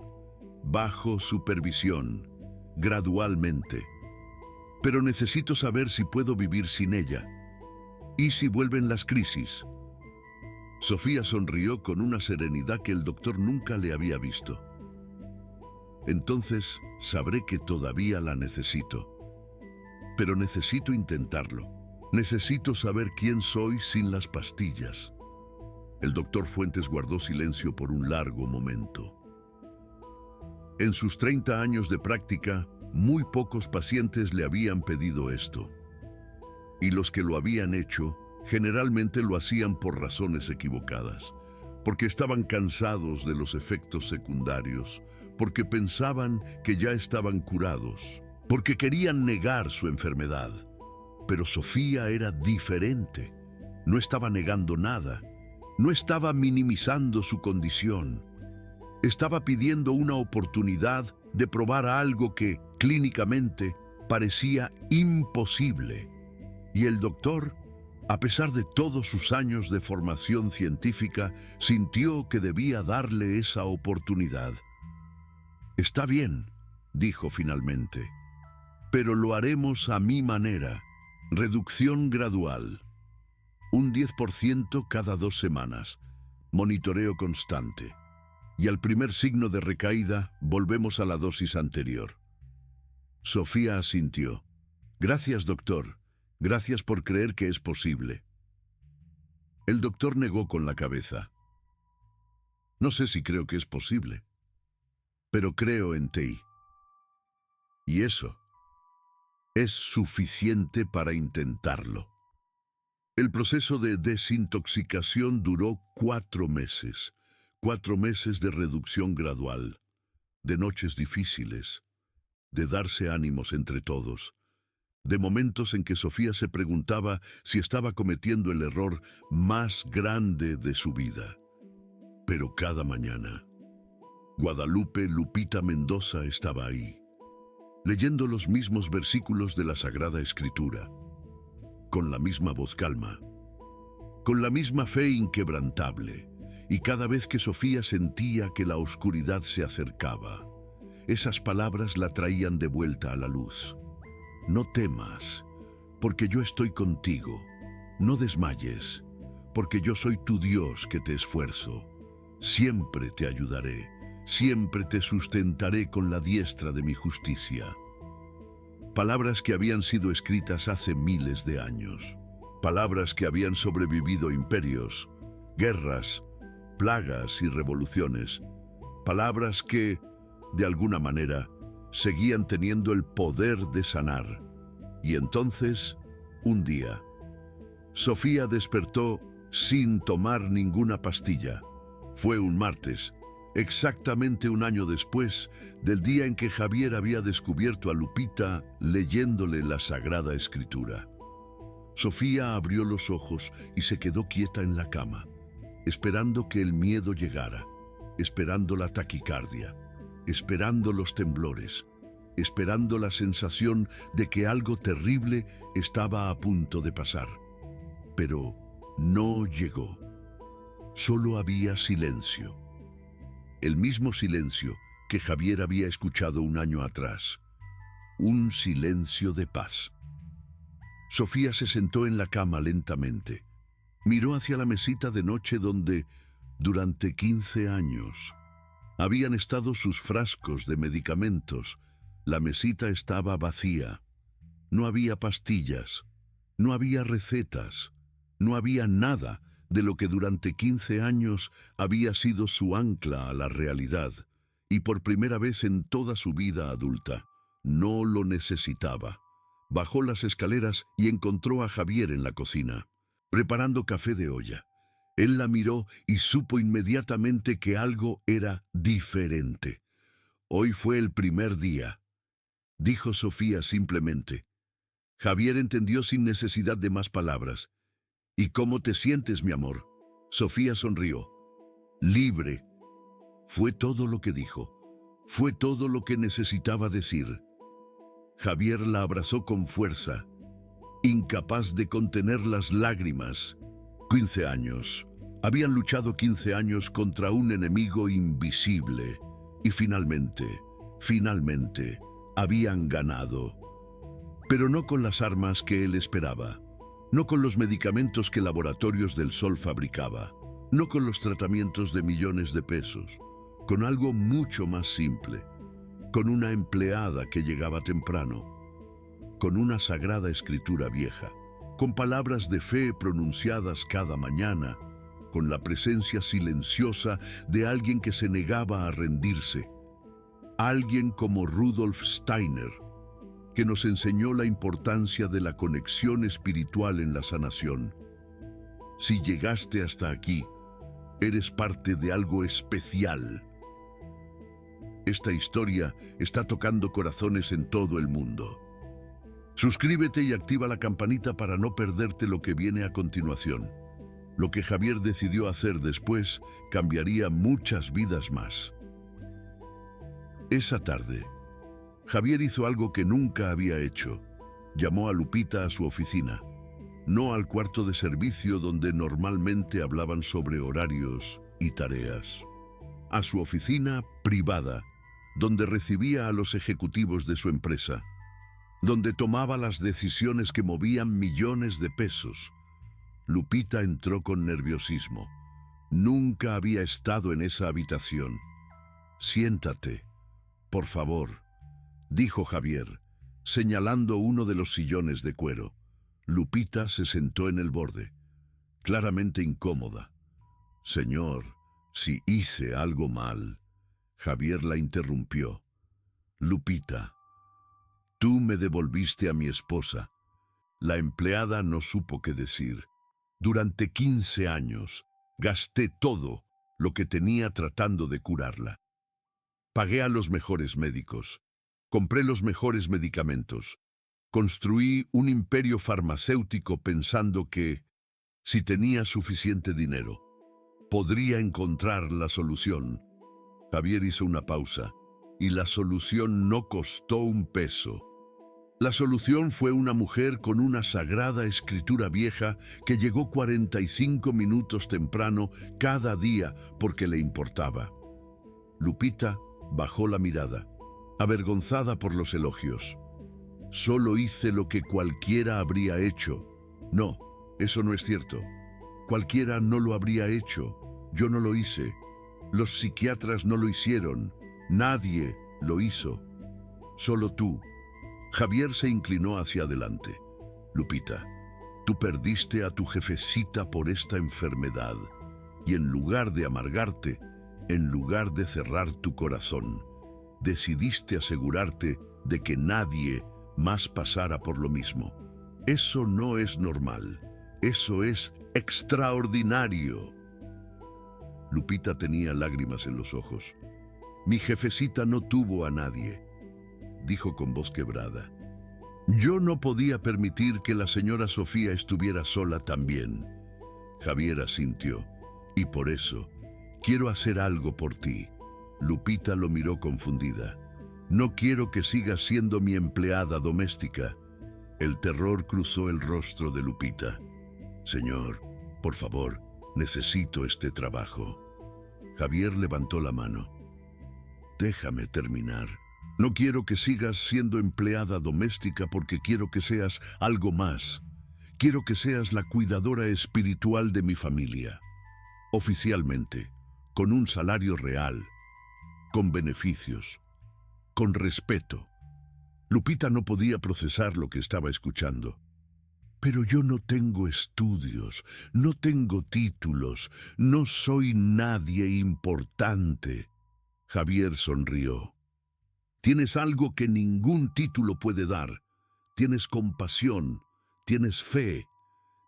bajo supervisión, gradualmente. Pero necesito saber si puedo vivir sin ella. ¿Y si vuelven las crisis?». Sofía sonrió con una serenidad que el doctor nunca le había visto. «Entonces sabré que todavía la necesito. Pero necesito intentarlo. Necesito saber quién soy sin las pastillas». El doctor Fuentes guardó silencio por un largo momento. En sus 30 años de práctica, muy pocos pacientes le habían pedido esto. Y los que lo habían hecho, generalmente lo hacían por razones equivocadas, porque estaban cansados de los efectos secundarios, porque pensaban que ya estaban curados, porque querían negar su enfermedad. Pero Sofía era diferente. No estaba negando nada. No estaba minimizando su condición. Estaba pidiendo una oportunidad de probar algo que, clínicamente, parecía imposible. Y el doctor, a pesar de todos sus años de formación científica, sintió que debía darle esa oportunidad. «Está bien», dijo finalmente, «pero lo haremos a mi manera. Reducción gradual. Un 10% cada 2 semanas. Monitoreo constante. Y al primer signo de recaída, volvemos a la dosis anterior». Sofía asintió. «Gracias, doctor. Gracias por creer que es posible». El doctor negó con la cabeza. «No sé si creo que es posible, pero creo en ti. Y eso Es suficiente para intentarlo. El proceso de desintoxicación duró 4 meses. 4 meses de reducción gradual, de noches difíciles, de darse ánimos entre todos, de momentos en que Sofía se preguntaba si estaba cometiendo el error más grande de su vida. Pero cada mañana, Guadalupe Lupita Mendoza estaba ahí, leyendo los mismos versículos de la Sagrada Escritura, con la misma voz calma, con la misma fe inquebrantable, y cada vez que Sofía sentía que la oscuridad se acercaba, esas palabras la traían de vuelta a la luz. No temas, porque yo estoy contigo. No desmayes, porque yo soy tu Dios que te esfuerzo. Siempre te ayudaré, siempre te sustentaré con la diestra de mi justicia. Palabras que habían sido escritas hace miles de años. Palabras que habían sobrevivido imperios, guerras, plagas y revoluciones. Palabras que, de alguna manera, seguían teniendo el poder de sanar. Y entonces, un día, Sofía despertó sin tomar ninguna pastilla. Fue un martes, exactamente un año después del día en que Javier había descubierto a Lupita leyéndole la Sagrada Escritura. Sofía abrió los ojos y se quedó quieta en la cama, esperando que el miedo llegara, esperando la taquicardia, esperando los temblores, esperando la sensación de que algo terrible estaba a punto de pasar. Pero no llegó. Solo había silencio. El mismo silencio que Javier había escuchado un año atrás. Un silencio de paz. Sofía se sentó en la cama lentamente. Miró hacia la mesita de noche donde, durante 15 años, habían estado sus frascos de medicamentos. La mesita estaba vacía. No había pastillas, no había recetas, no había nada de lo que durante 15 años había sido su ancla a la realidad, y por primera vez en toda su vida adulta, no lo necesitaba. Bajó las escaleras y encontró a Javier en la cocina, preparando café de olla. Él la miró y supo inmediatamente que algo era diferente. Hoy fue el primer día, dijo Sofía simplemente. Javier entendió sin necesidad de más palabras. ¿Y cómo te sientes, mi amor? Sofía sonrió. Libre. Fue todo lo que dijo. Fue todo lo que necesitaba decir. Javier la abrazó con fuerza, incapaz de contener las lágrimas. 15 años. Habían luchado 15 años contra un enemigo invisible. Y finalmente, habían ganado. Pero no con las armas que él esperaba. No con los medicamentos que Laboratorios del Sol fabricaba. No con los tratamientos de millones de pesos. Con algo mucho más simple. Con una empleada que llegaba temprano. Con una sagrada escritura vieja. Con palabras de fe pronunciadas cada mañana. Con la presencia silenciosa de alguien que se negaba a rendirse. Alguien como Rudolf Steiner, que nos enseñó la importancia de la conexión espiritual en la sanación. Si llegaste hasta aquí, eres parte de algo especial. Esta historia está tocando corazones en todo el mundo. Suscríbete y activa la campanita para no perderte lo que viene a continuación. Lo que Javier decidió hacer después cambiaría muchas vidas más. Esa tarde, Javier hizo algo que nunca había hecho. Llamó a Lupita a su oficina, no al cuarto de servicio donde normalmente hablaban sobre horarios y tareas. A su oficina privada, donde recibía a los ejecutivos de su empresa, donde tomaba las decisiones que movían millones de pesos. Lupita entró con nerviosismo. Nunca había estado en esa habitación. Siéntate, por favor, dijo Javier, señalando uno de los sillones de cuero. Lupita se sentó en el borde, claramente incómoda. Señor, si hice algo mal. Javier la interrumpió. Lupita, Tú me devolviste a mi esposa. La empleada no supo qué decir. Durante 15 años gasté todo lo que tenía tratando de curarla. Pagué a los mejores médicos. Compré los mejores medicamentos. Construí un imperio farmacéutico pensando que, si tenía suficiente dinero, podría encontrar la solución. Javier hizo una pausa, y la solución no costó un peso. La solución fue una mujer con una sagrada escritura vieja que llegó 45 minutos temprano cada día porque le importaba. Lupita bajó la mirada, avergonzada por los elogios. Solo hice lo que cualquiera habría hecho. No, eso no es cierto. Cualquiera no lo habría hecho. Yo no lo hice. Los psiquiatras no lo hicieron. Nadie lo hizo. Solo tú. Javier se inclinó hacia adelante. Lupita, tú perdiste a tu jefecita por esta enfermedad. Y en lugar de amargarte, en lugar de cerrar tu corazón, decidiste asegurarte de que nadie más pasara por lo mismo. Eso no es normal. Eso es extraordinario. Lupita tenía lágrimas en los ojos. Mi jefecita no tuvo a nadie, dijo con voz quebrada. Yo no podía permitir que la señora Sofía estuviera sola también. Javier asintió. Y por eso, quiero hacer algo por ti. Lupita lo miró confundida. No quiero que sigas siendo mi empleada doméstica. El terror cruzó el rostro de Lupita. Señor, por favor, necesito este trabajo. Javier levantó la mano. Déjame terminar. No quiero que sigas siendo empleada doméstica porque quiero que seas algo más. Quiero que seas la cuidadora espiritual de mi familia. Oficialmente, con un salario real, con beneficios, con respeto. Lupita no podía procesar lo que estaba escuchando. Pero yo no tengo estudios, no tengo títulos, no soy nadie importante. Javier sonrió. Tienes algo que ningún título puede dar. Tienes compasión, tienes fe,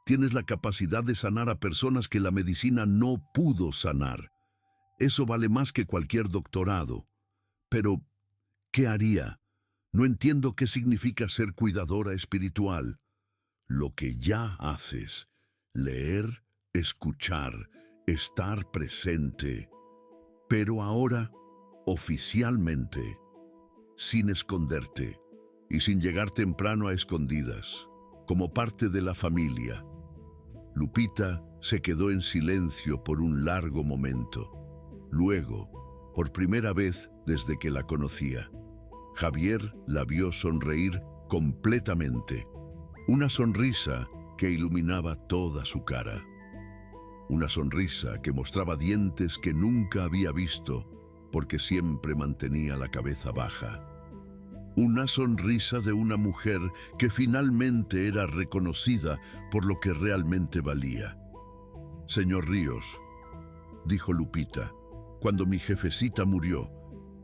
tienes la capacidad de sanar a personas que la medicina no pudo sanar. Eso vale más que cualquier doctorado. Pero, ¿qué haría? No entiendo qué significa ser cuidadora espiritual. Lo que ya haces, leer, escuchar, estar presente. Pero ahora, oficialmente, sin esconderte y sin llegar temprano a escondidas, como parte de la familia. Lupita se quedó en silencio por un largo momento. Luego, por primera vez desde que la conocía, Javier la vio sonreír completamente. Una sonrisa que iluminaba toda su cara. Una sonrisa que mostraba dientes que nunca había visto, porque siempre mantenía la cabeza baja. Una sonrisa de una mujer que finalmente era reconocida por lo que realmente valía. Señor Ríos, dijo Lupita, cuando mi jefecita murió,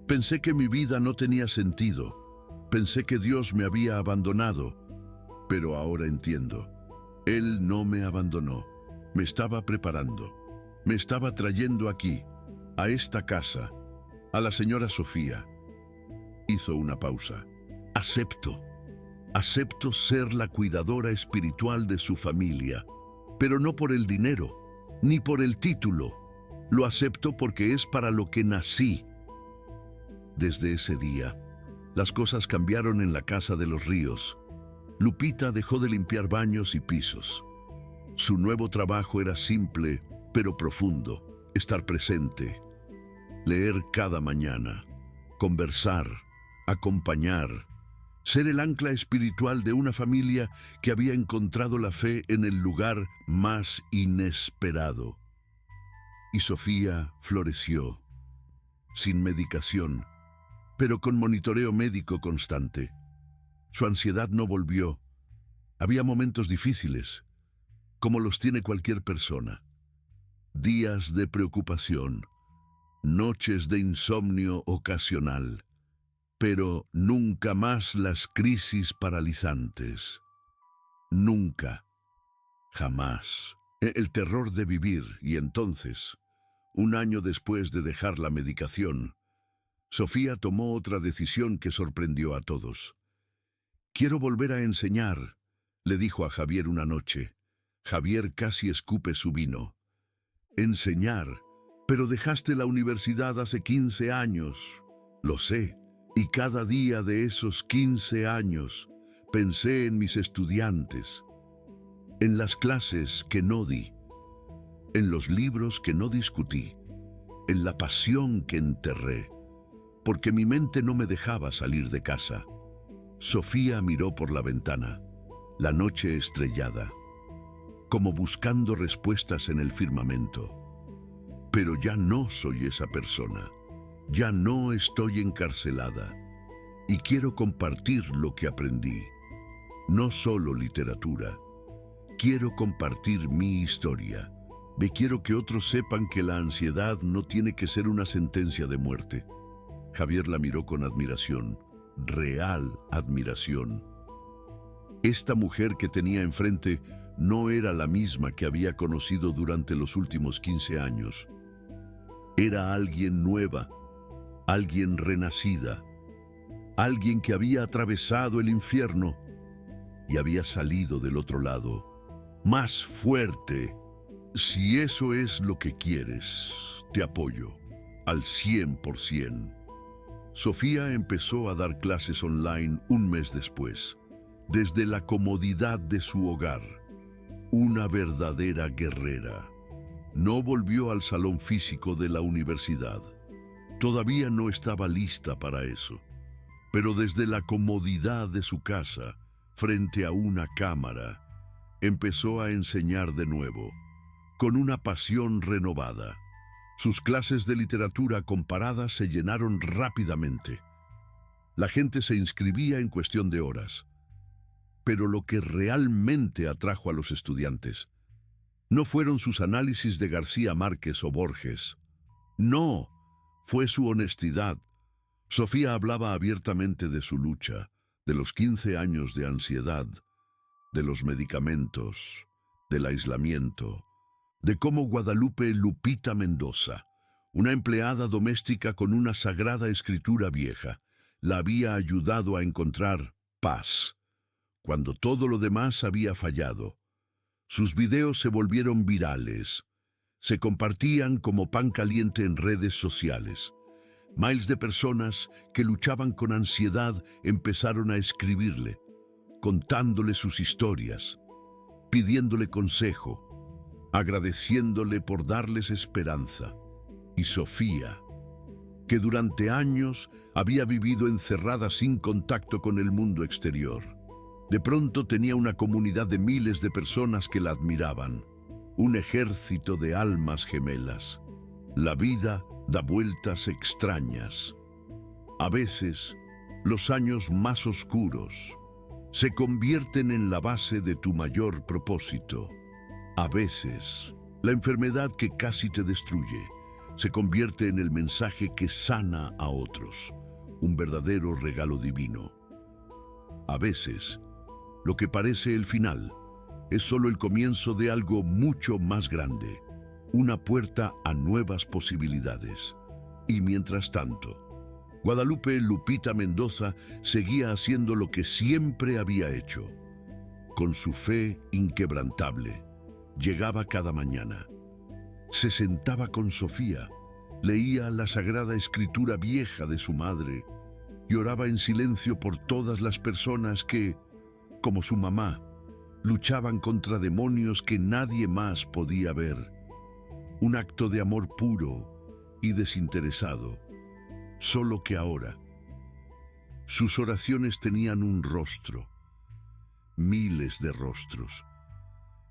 pensé que mi vida no tenía sentido. Pensé que Dios me había abandonado. Pero ahora entiendo. Él no me abandonó. Me estaba preparando. Me estaba trayendo aquí, a esta casa, a la señora Sofía. Hizo una pausa. Acepto. Acepto ser la cuidadora espiritual de su familia, pero no por el dinero, ni por el título. Lo acepto porque es para lo que nací. Desde ese día, las cosas cambiaron en la casa de los Ríos. Lupita dejó de limpiar baños y pisos. Su nuevo trabajo era simple, pero profundo. Estar presente, leer cada mañana, conversar, acompañar, ser el ancla espiritual de una familia que había encontrado la fe en el lugar más inesperado. Y Sofía floreció, sin medicación, pero con monitoreo médico constante. Su ansiedad no volvió. Había momentos difíciles, como los tiene cualquier persona. Días de preocupación, noches de insomnio ocasional. Pero nunca más las crisis paralizantes. Nunca. Jamás. El terror de vivir, y entonces, un año después de dejar la medicación, Sofía tomó otra decisión que sorprendió a todos. «Quiero volver a enseñar», le dijo a Javier una noche. Javier casi escupe su vino. «Enseñar, pero dejaste la universidad hace 15 años». «Lo sé, y cada día de esos 15 años pensé en mis estudiantes, en las clases que no di, en los libros que no discutí, en la pasión que enterré, porque mi mente no me dejaba salir de casa». Sofía miró por la ventana, la noche estrellada, como buscando respuestas en el firmamento. «Pero ya no soy esa persona, ya no estoy encarcelada, y quiero compartir lo que aprendí. No solo literatura, quiero compartir mi historia. Quiero que otros sepan que la ansiedad no tiene que ser una sentencia de muerte». Javier la miró con admiración, real admiración. Esta mujer que tenía enfrente no era la misma que había conocido durante los últimos 15 años. Era alguien nueva, alguien renacida, alguien que había atravesado el infierno y había salido del otro lado, más fuerte. «Si eso es lo que quieres, te apoyo, al 100%. Sofía empezó a dar clases online un mes después, desde la comodidad de su hogar. Una verdadera guerrera. No volvió al salón físico de la universidad. Todavía no estaba lista para eso. Pero desde la comodidad de su casa, frente a una cámara, empezó a enseñar de nuevo, con una pasión renovada. Sus clases de literatura comparada se llenaron rápidamente. La gente se inscribía en cuestión de horas. Pero lo que realmente atrajo a los estudiantes no fueron sus análisis de García Márquez o Borges. No, fue su honestidad. Sofía hablaba abiertamente de su lucha, de los 15 años de ansiedad, de los medicamentos, del aislamiento, de cómo Guadalupe Lupita Mendoza, una empleada doméstica con una sagrada escritura vieja, la había ayudado a encontrar paz, cuando todo lo demás había fallado. Sus videos se volvieron virales, se compartían como pan caliente en redes sociales. Miles de personas que luchaban con ansiedad empezaron a escribirle, contándole sus historias, pidiéndole consejo, agradeciéndole por darles esperanza. Y Sofía, que durante años había vivido encerrada sin contacto con el mundo exterior, de pronto tenía una comunidad de miles de personas que la admiraban, un ejército de almas gemelas. La vida da vueltas extrañas. A veces, los años más oscuros se convierten en la base de tu mayor propósito. A veces, la enfermedad que casi te destruye se convierte en el mensaje que sana a otros, un verdadero regalo divino. A veces, lo que parece el final es solo el comienzo de algo mucho más grande, una puerta a nuevas posibilidades. Y mientras tanto, Guadalupe Lupita Mendoza seguía haciendo lo que siempre había hecho. Con su fe inquebrantable, llegaba cada mañana. Se sentaba con Sofía, leía la sagrada escritura vieja de su madre y oraba en silencio por todas las personas que, como su mamá, luchaban contra demonios que nadie más podía ver. Un acto de amor puro y desinteresado, solo que ahora sus oraciones tenían un rostro, miles de rostros.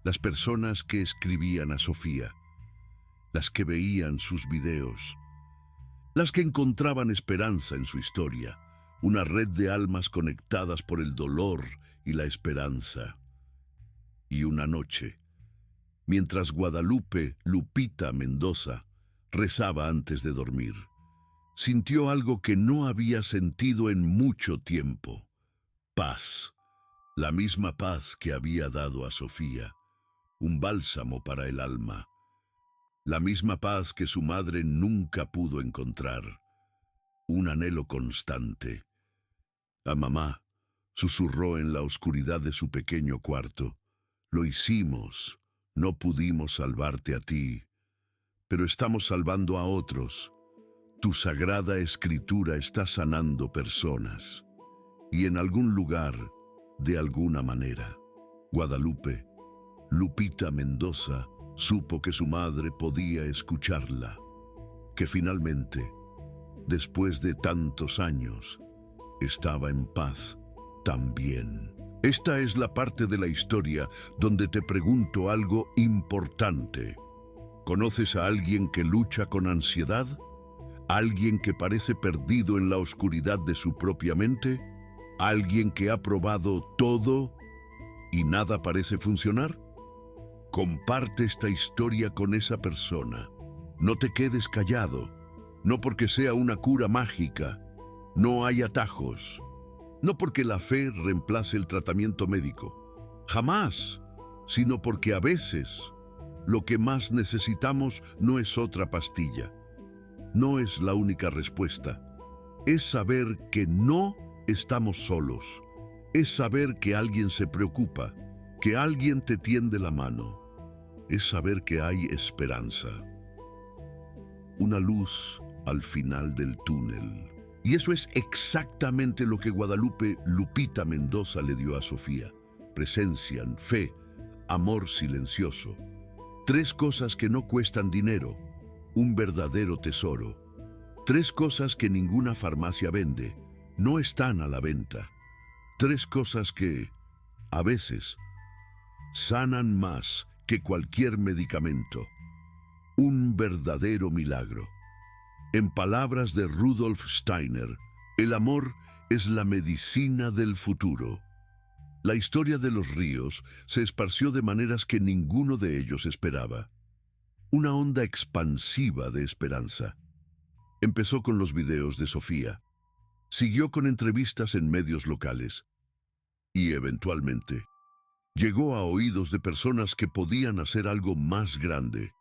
Las personas que escribían a Sofía, las que veían sus videos, las que encontraban esperanza en su historia, una red de almas conectadas por el dolor y la esperanza. Y una noche, mientras Guadalupe Lupita Mendoza rezaba antes de dormir, sintió algo que no había sentido en mucho tiempo. Paz. La misma paz que había dado a Sofía, un bálsamo para el alma. La misma paz que su madre nunca pudo encontrar. Un anhelo constante. A mamá, susurró en la oscuridad de su pequeño cuarto. Lo hicimos, no pudimos salvarte a ti, pero estamos salvando a otros. Tu sagrada escritura está sanando personas. Y en algún lugar, de alguna manera, Guadalupe, Lupita Mendoza, supo que su madre podía escucharla, que finalmente, después de tantos años, estaba en paz también. Esta es la parte de la historia donde te pregunto algo importante. ¿Conoces a alguien que lucha con ansiedad? ¿Alguien que parece perdido en la oscuridad de su propia mente? ¿Alguien que ha probado todo y nada parece funcionar? Comparte esta historia con esa persona. No te quedes callado, no porque sea una cura mágica. No hay atajos. No porque la fe reemplace el tratamiento médico. Jamás, sino porque a veces lo que más necesitamos no es otra pastilla. No es la única respuesta. Es saber que no estamos solos. Es saber que alguien se preocupa, que alguien te tiende la mano. Es saber que hay esperanza. Una luz al final del túnel. Y eso es exactamente lo que Guadalupe Lupita Mendoza le dio a Sofía. Presencia, fe, amor silencioso. 3 cosas que no cuestan dinero, un verdadero tesoro. 3 cosas que ninguna farmacia vende, no están a la venta. 3 cosas que, a veces, sanan más que cualquier medicamento. Un verdadero milagro. En palabras de Rudolf Steiner, el amor es la medicina del futuro. La historia de los ríos se esparció de maneras que ninguno de ellos esperaba. Una onda expansiva de esperanza. Empezó con los videos de Sofía. Siguió con entrevistas en medios locales. Y eventualmente, llegó a oídos de personas que podían hacer algo más grande.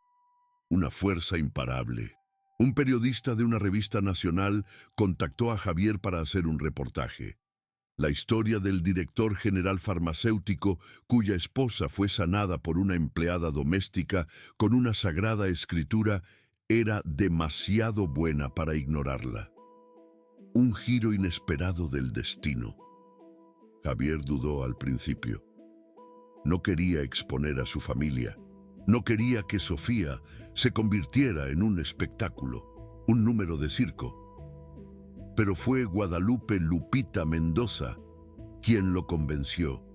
Una fuerza imparable. Un periodista de una revista nacional contactó a Javier para hacer un reportaje. La historia del director general farmacéutico cuya esposa fue sanada por una empleada doméstica con una sagrada escritura era demasiado buena para ignorarla. Un giro inesperado del destino. Javier dudó al principio. No quería exponer a su familia. No quería que Sofía se convirtiera en un espectáculo, un número de circo. Pero fue Guadalupe Lupita Mendoza quien lo convenció,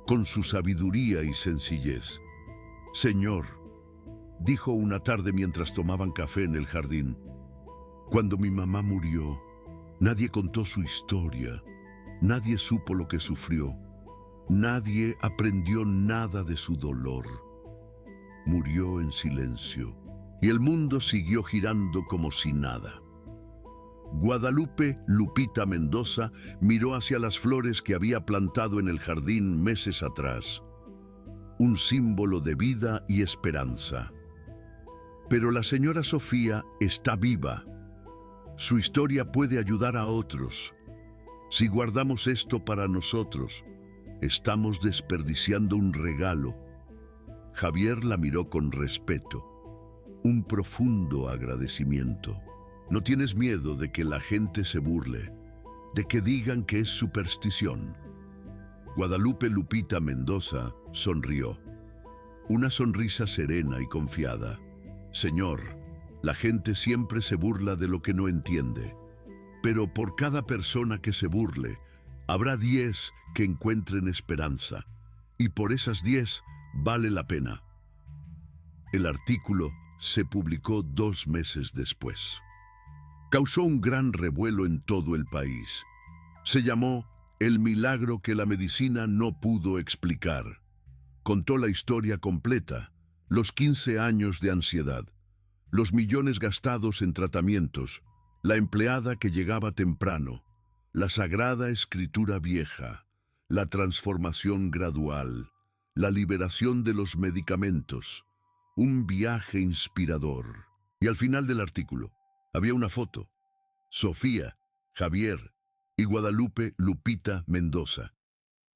con su sabiduría y sencillez. Señor, dijo una tarde mientras tomaban café en el jardín, cuando mi mamá murió, nadie contó su historia, nadie supo lo que sufrió, nadie aprendió nada de su dolor. Murió en silencio, y el mundo siguió girando como si nada. Guadalupe Lupita Mendoza miró hacia las flores que había plantado en el jardín meses atrás, un símbolo de vida y esperanza. Pero la señora Sofía está viva. Su historia puede ayudar a otros. Si guardamos esto para nosotros, estamos desperdiciando un regalo. Javier la miró con respeto, un profundo agradecimiento. No tienes miedo de que la gente se burle, de que digan que es superstición. Guadalupe Lupita Mendoza sonrió, una sonrisa serena y confiada. Señor, la gente siempre se burla de lo que no entiende, pero por cada persona que se burle, habrá 10 que encuentren esperanza, y por esas 10 vale la pena. El artículo se publicó 2 meses después. Causó un gran revuelo en todo el país. Se llamó El milagro que la medicina no pudo explicar. Contó la historia completa, los 15 años de ansiedad, los millones gastados en tratamientos, La empleada que llegaba temprano, la sagrada escritura vieja, la transformación gradual, la liberación de los medicamentos, un viaje inspirador. Y al final del artículo había una foto. Sofía, Javier y Guadalupe Lupita Mendoza,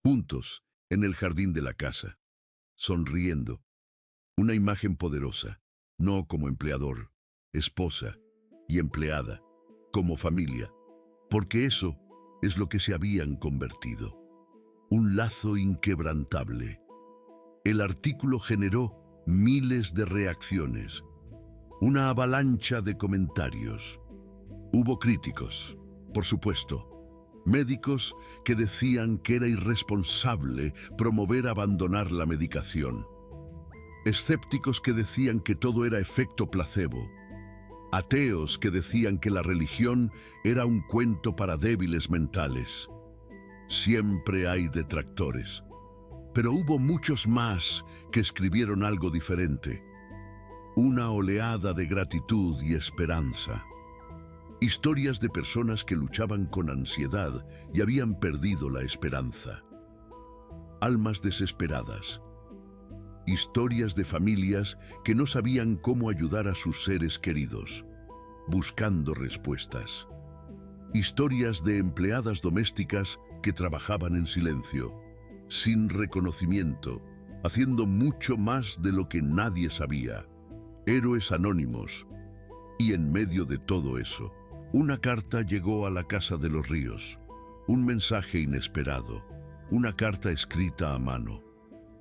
juntos en el jardín de la casa, sonriendo. Una imagen poderosa, no como empleador, esposa y empleada, como familia, porque eso es lo que se habían convertido. Un lazo inquebrantable. El artículo generó miles de reacciones, una avalancha de comentarios. Hubo críticos, por supuesto, médicos que decían que era irresponsable promover abandonar la medicación, escépticos que decían que todo era efecto placebo, ateos que decían que la religión era un cuento para débiles mentales. Siempre hay detractores, pero hubo muchos más que escribieron algo diferente. Una oleada de gratitud y esperanza. Historias de personas que luchaban con ansiedad y habían perdido la esperanza. Almas desesperadas. Historias de familias que no sabían cómo ayudar a sus seres queridos, buscando respuestas. Historias de empleadas domésticas que trabajaban en silencio, sin reconocimiento, haciendo mucho más de lo que nadie sabía. Héroes anónimos. Y en medio de todo eso, una carta llegó a la casa de los Ríos. Un mensaje inesperado. Una carta escrita a mano,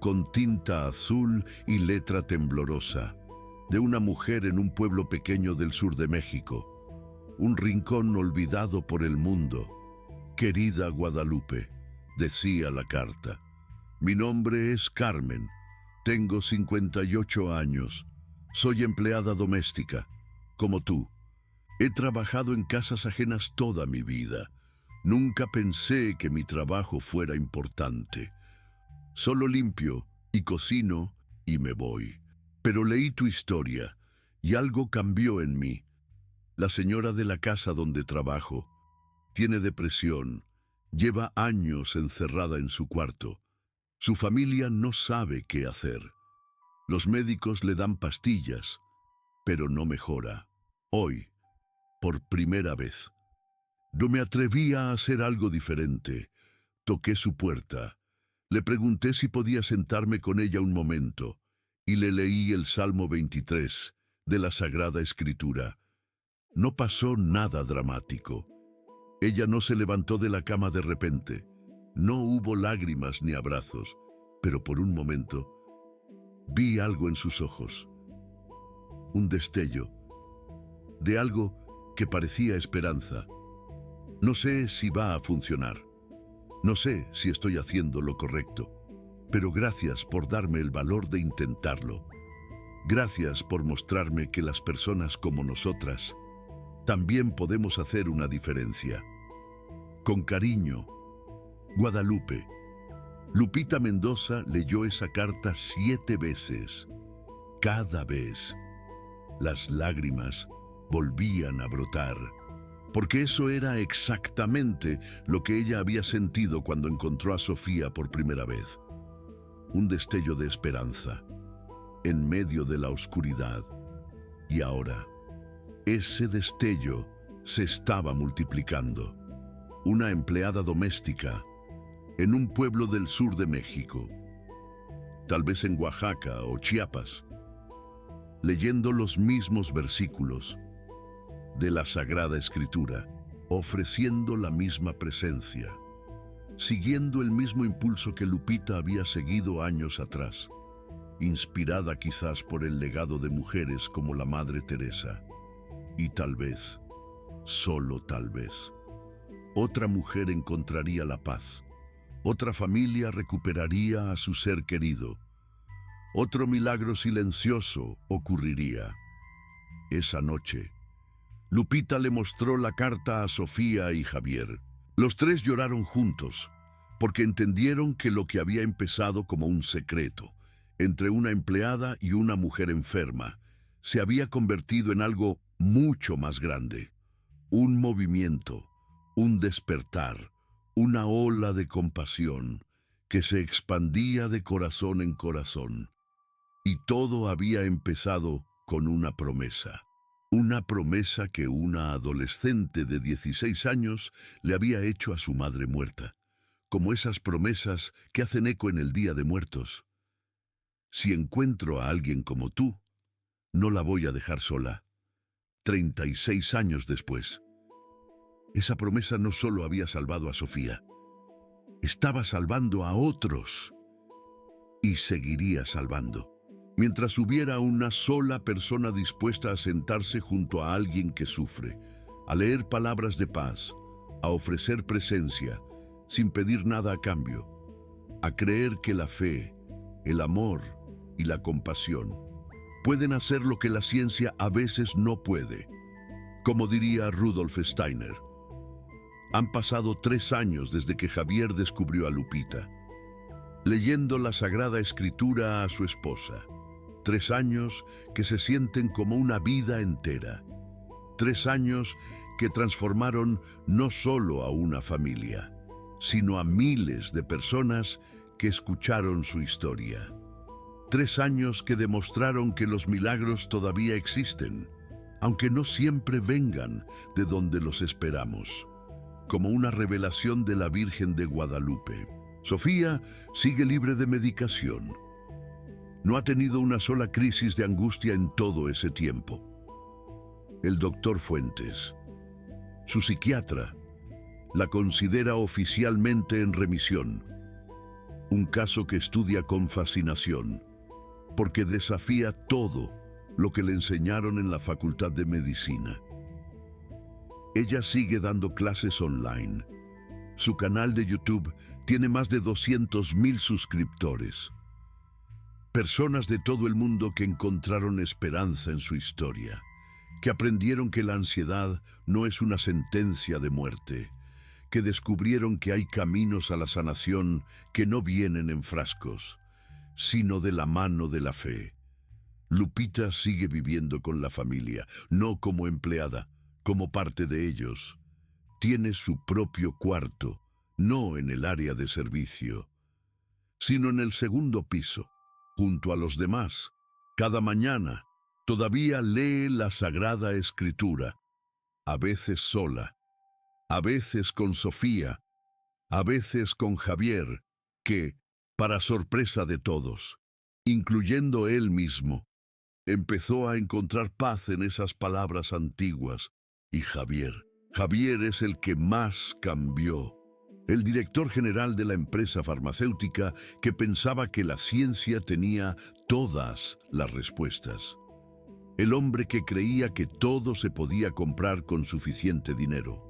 con tinta azul y letra temblorosa, de una mujer en un pueblo pequeño del sur de México. Un rincón olvidado por el mundo. Querida Guadalupe, decía la carta, mi nombre es Carmen, tengo 58 años, soy empleada doméstica, como tú. He trabajado en casas ajenas toda mi vida. Nunca pensé que mi trabajo fuera importante. Solo limpio y cocino y me voy. Pero leí tu historia y algo cambió en mí. La señora de la casa donde trabajo tiene depresión, lleva años encerrada en su cuarto. Su familia no sabe qué hacer. Los médicos le dan pastillas, pero no mejora. Hoy, por primera vez, no me atrevía a hacer algo diferente. Toqué su puerta. Le pregunté si podía sentarme con ella un momento y le leí el Salmo 23 de la Sagrada Escritura. No pasó nada dramático. Ella no se levantó de la cama de repente. No hubo lágrimas ni abrazos, pero por un momento vi algo en sus ojos. Un destello de algo que parecía esperanza. No sé si va a funcionar. No sé si estoy haciendo lo correcto, pero gracias por darme el valor de intentarlo. Gracias por mostrarme que las personas como nosotras también podemos hacer una diferencia. Con cariño, Guadalupe. Lupita Mendoza leyó esa carta 7 veces. Cada vez, las lágrimas volvían a brotar, porque eso era exactamente lo que ella había sentido cuando encontró a Sofía por primera vez. Un destello de esperanza, en medio de la oscuridad. Y ahora, ese destello se estaba multiplicando. Una empleada doméstica en un pueblo del sur de México, tal vez en Oaxaca o Chiapas, leyendo los mismos versículos de la Sagrada Escritura, ofreciendo la misma presencia, siguiendo el mismo impulso que Lupita había seguido años atrás, inspirada quizás por el legado de mujeres como la Madre Teresa. Y tal vez, solo tal vez, otra mujer encontraría la paz, otra familia recuperaría a su ser querido, otro milagro silencioso ocurriría. Esa noche, Lupita le mostró la carta a Sofía y Javier. Los tres lloraron juntos, porque entendieron que lo que había empezado como un secreto entre una empleada y una mujer enferma se había convertido en algo mucho más grande. Un movimiento, un despertar, una ola de compasión que se expandía de corazón en corazón. Y todo había empezado con una promesa. Una promesa que una adolescente de 16 años le había hecho a su madre muerta, como esas promesas que hacen eco en el Día de Muertos. Si encuentro a alguien como tú, no la voy a dejar sola. 36 años después. Esa promesa no solo había salvado a Sofía, estaba salvando a otros y seguiría salvando. Mientras hubiera una sola persona dispuesta a sentarse junto a alguien que sufre, a leer palabras de paz, a ofrecer presencia, sin pedir nada a cambio, a creer que la fe, el amor y la compasión pueden hacer lo que la ciencia a veces no puede. Como diría Rudolf Steiner, han pasado 3 años desde que Javier descubrió a Lupita, leyendo la Sagrada Escritura a su esposa. 3 años que se sienten como una vida entera. 3 años que transformaron no solo a una familia, sino a miles de personas que escucharon su historia. 3 años que demostraron que los milagros todavía existen, aunque no siempre vengan de donde los esperamos, como una revelación de la Virgen de Guadalupe. Sofía sigue libre de medicación. No ha tenido una sola crisis de angustia en todo ese tiempo. El doctor Fuentes, su psiquiatra, la considera oficialmente en remisión. Un caso que estudia con fascinación, porque desafía todo lo que le enseñaron en la Facultad de Medicina. Ella sigue dando clases online. Su canal de YouTube tiene más de 200,000 suscriptores. Personas de todo el mundo que encontraron esperanza en su historia, que aprendieron que la ansiedad no es una sentencia de muerte, que descubrieron que hay caminos a la sanación que no vienen en frascos, sino de la mano de la fe. Lupita sigue viviendo con la familia, no como empleada, como parte de ellos. Tiene su propio cuarto, no en el área de servicio, sino en el segundo piso, junto a los demás. Cada mañana todavía lee la Sagrada Escritura, a veces sola, a veces con Sofía, a veces con Javier, que, para sorpresa de todos, incluyendo él mismo, empezó a encontrar paz en esas palabras antiguas. Y Javier es el que más cambió. El director general de la empresa farmacéutica que pensaba que la ciencia tenía todas las respuestas. El hombre que creía que todo se podía comprar con suficiente dinero.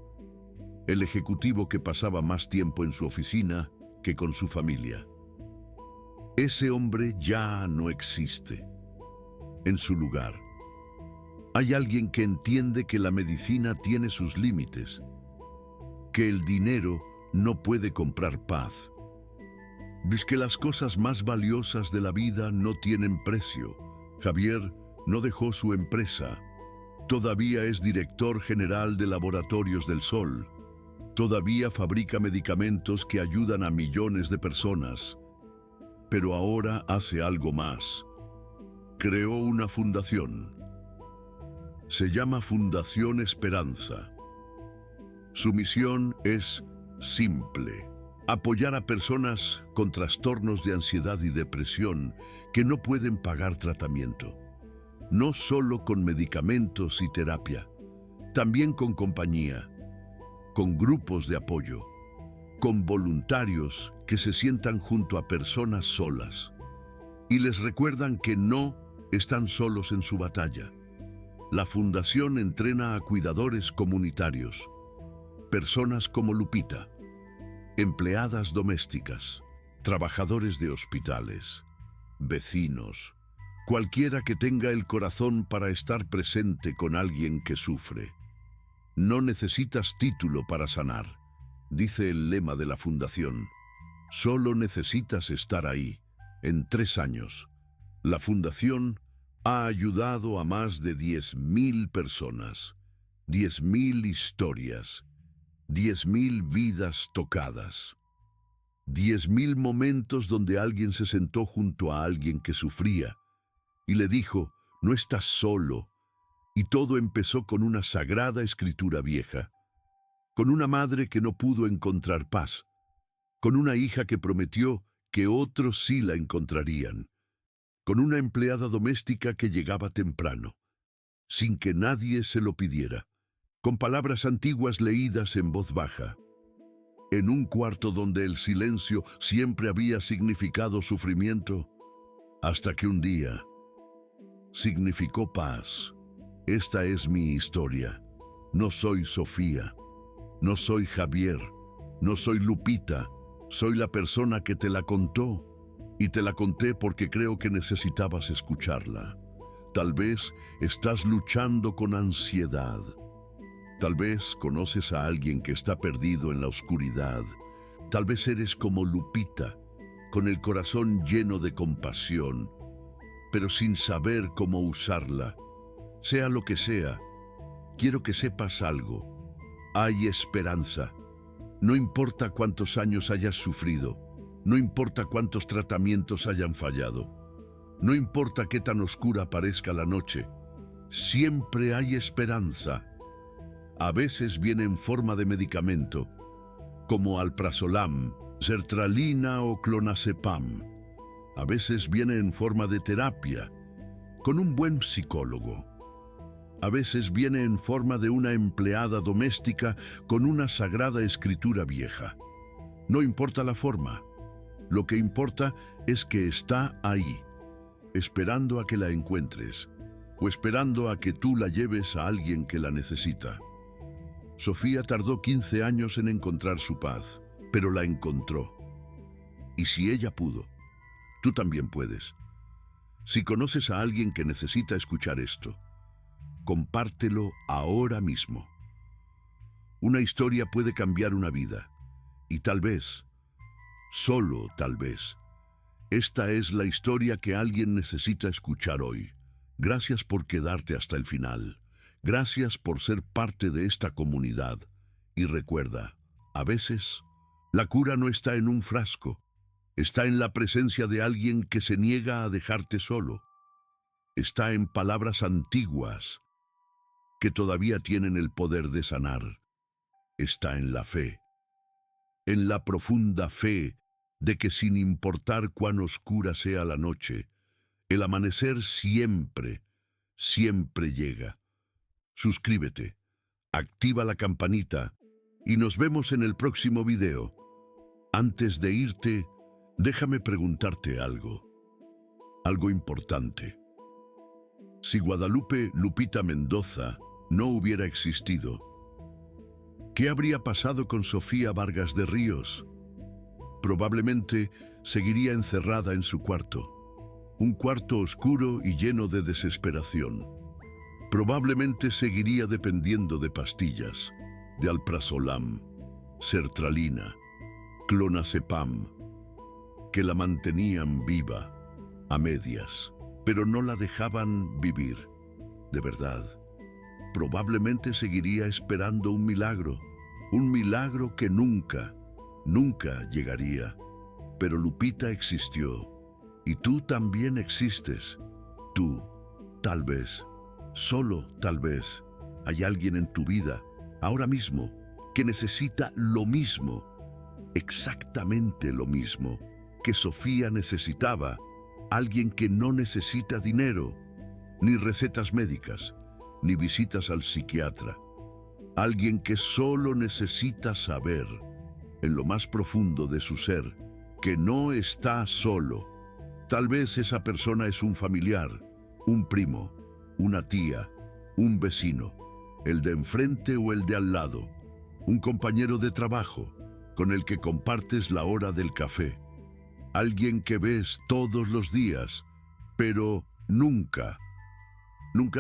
El ejecutivo que pasaba más tiempo en su oficina que con su familia. Ese hombre ya no existe. En su lugar, hay alguien que entiende que la medicina tiene sus límites, que el dinero no puede comprar paz, que las cosas más valiosas de la vida no tienen precio. Javier no dejó su empresa. Todavía es director general de Laboratorios del Sol. Todavía fabrica medicamentos que ayudan a millones de personas. Pero ahora hace algo más. Creó una fundación. Se llama Fundación Esperanza. Su misión es simple: apoyar a personas con trastornos de ansiedad y depresión que no pueden pagar tratamiento. No solo con medicamentos y terapia, también con compañía, con grupos de apoyo, con voluntarios que se sientan junto a personas solas y les recuerdan que no están solos en su batalla. La fundación entrena a cuidadores comunitarios, personas como Lupita, empleadas domésticas, trabajadores de hospitales, vecinos, cualquiera que tenga el corazón para estar presente con alguien que sufre. No necesitas título para sanar, dice el lema de la fundación. Solo necesitas estar ahí. En 3 años, la fundación ha ayudado a más de 10,000 personas. 10.000 historias, 10.000 vidas tocadas, 10.000 momentos donde alguien se sentó junto a alguien que sufría y le dijo, no estás solo. Y todo empezó con una sagrada escritura vieja, con una madre que no pudo encontrar paz, con una hija que prometió que otros sí la encontrarían, con una empleada doméstica que llegaba temprano, sin que nadie se lo pidiera, con palabras antiguas leídas en voz baja, en un cuarto donde el silencio siempre había significado sufrimiento, hasta que un día significó paz. Esta es mi historia. No soy Sofía, no soy Javier, no soy Lupita, soy la persona que te la contó, y te la conté porque creo que necesitabas escucharla. Tal vez estás luchando con ansiedad. Tal vez conoces a alguien que está perdido en la oscuridad. Tal vez eres como Lupita, con el corazón lleno de compasión, pero sin saber cómo usarla. Sea lo que sea, quiero que sepas algo. Hay esperanza. No importa cuántos años hayas sufrido, no importa cuántos tratamientos hayan fallado, no importa qué tan oscura parezca la noche, siempre hay esperanza. A veces viene en forma de medicamento, como alprazolam, sertralina o clonazepam. A veces viene en forma de terapia, con un buen psicólogo. A veces viene en forma de una empleada doméstica con una sagrada escritura vieja. No importa la forma, lo que importa es que está ahí, esperando a que la encuentres, o esperando a que tú la lleves a alguien que la necesita. Sofía tardó 15 años en encontrar su paz, pero la encontró. Y si ella pudo, tú también puedes. Si conoces a alguien que necesita escuchar esto, compártelo ahora mismo. Una historia puede cambiar una vida, y tal vez, solo tal vez, esta es la historia que alguien necesita escuchar hoy. Gracias por quedarte hasta el final. Gracias por ser parte de esta comunidad. Y recuerda, a veces, la cura no está en un frasco, está en la presencia de alguien que se niega a dejarte solo. Está en palabras antiguas que todavía tienen el poder de sanar. Está en la fe, en la profunda fe de que sin importar cuán oscura sea la noche, el amanecer siempre, siempre llega. Suscríbete, activa la campanita y nos vemos en el próximo video. Antes de irte, déjame preguntarte algo importante. Si Guadalupe Lupita Mendoza no hubiera existido, ¿qué habría pasado con Sofía Vargas de Ríos? Probablemente seguiría encerrada en su cuarto, un cuarto oscuro y lleno de desesperación. Probablemente seguiría dependiendo de pastillas, de alprazolam, sertralina, clonazepam, que la mantenían viva, a medias, pero no la dejaban vivir, de verdad. Probablemente seguiría esperando un milagro que nunca llegaría. Pero Lupita existió, y tú también existes. Tú, tal vez, solo tal vez, hay alguien en tu vida, ahora mismo, que necesita lo mismo, exactamente lo mismo, que Sofía necesitaba. Alguien que no necesita dinero, ni recetas médicas, ni visitas al psiquiatra. Alguien que solo necesita saber, en lo más profundo de su ser, que no está solo. Tal vez esa persona es un familiar, un primo, una tía, un vecino, el de enfrente o el de al lado, un compañero de trabajo con el que compartes la hora del café. Alguien que ves todos los días, pero nunca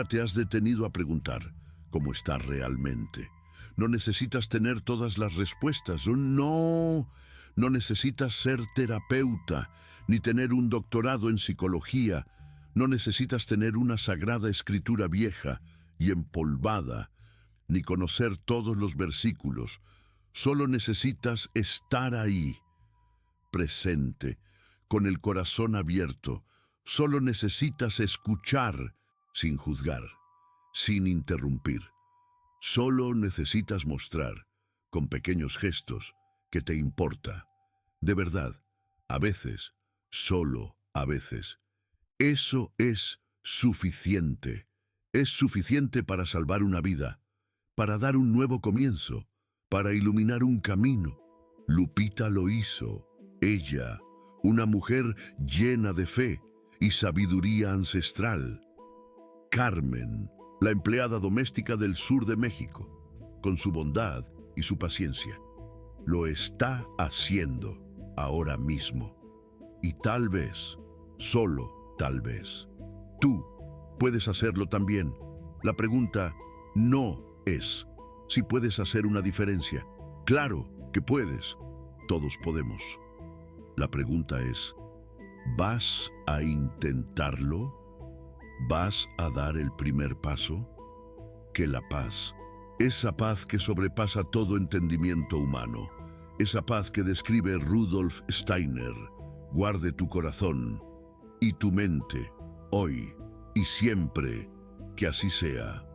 te has detenido a preguntar cómo está realmente. No necesitas tener todas las respuestas. No necesitas ser terapeuta, ni tener un doctorado en psicología. No necesitas tener una sagrada escritura vieja y empolvada. ni conocer todos los versículos. Solo necesitas estar ahí, presente, con el corazón abierto. Solo necesitas escuchar sin juzgar, sin interrumpir. Solo necesitas mostrar, con pequeños gestos, que te importa. De verdad, a veces, solo a veces. Eso es suficiente. Es suficiente para salvar una vida, para dar un nuevo comienzo, para iluminar un camino. Lupita lo hizo. Ella, una mujer llena de fe y sabiduría ancestral. Carmen, la empleada doméstica del sur de México, con su bondad y su paciencia, lo está haciendo ahora mismo. Y tal vez, solo tal vez, tú puedes hacerlo también. La pregunta no es si puedes hacer una diferencia. Claro que puedes. Todos podemos. La pregunta es, ¿vas a intentarlo? ¿Vas a dar el primer paso? Que la paz, esa paz que sobrepasa todo entendimiento humano, esa paz que describe Rudolf Steiner, guarde tu corazón y tu mente, hoy y siempre, que así sea.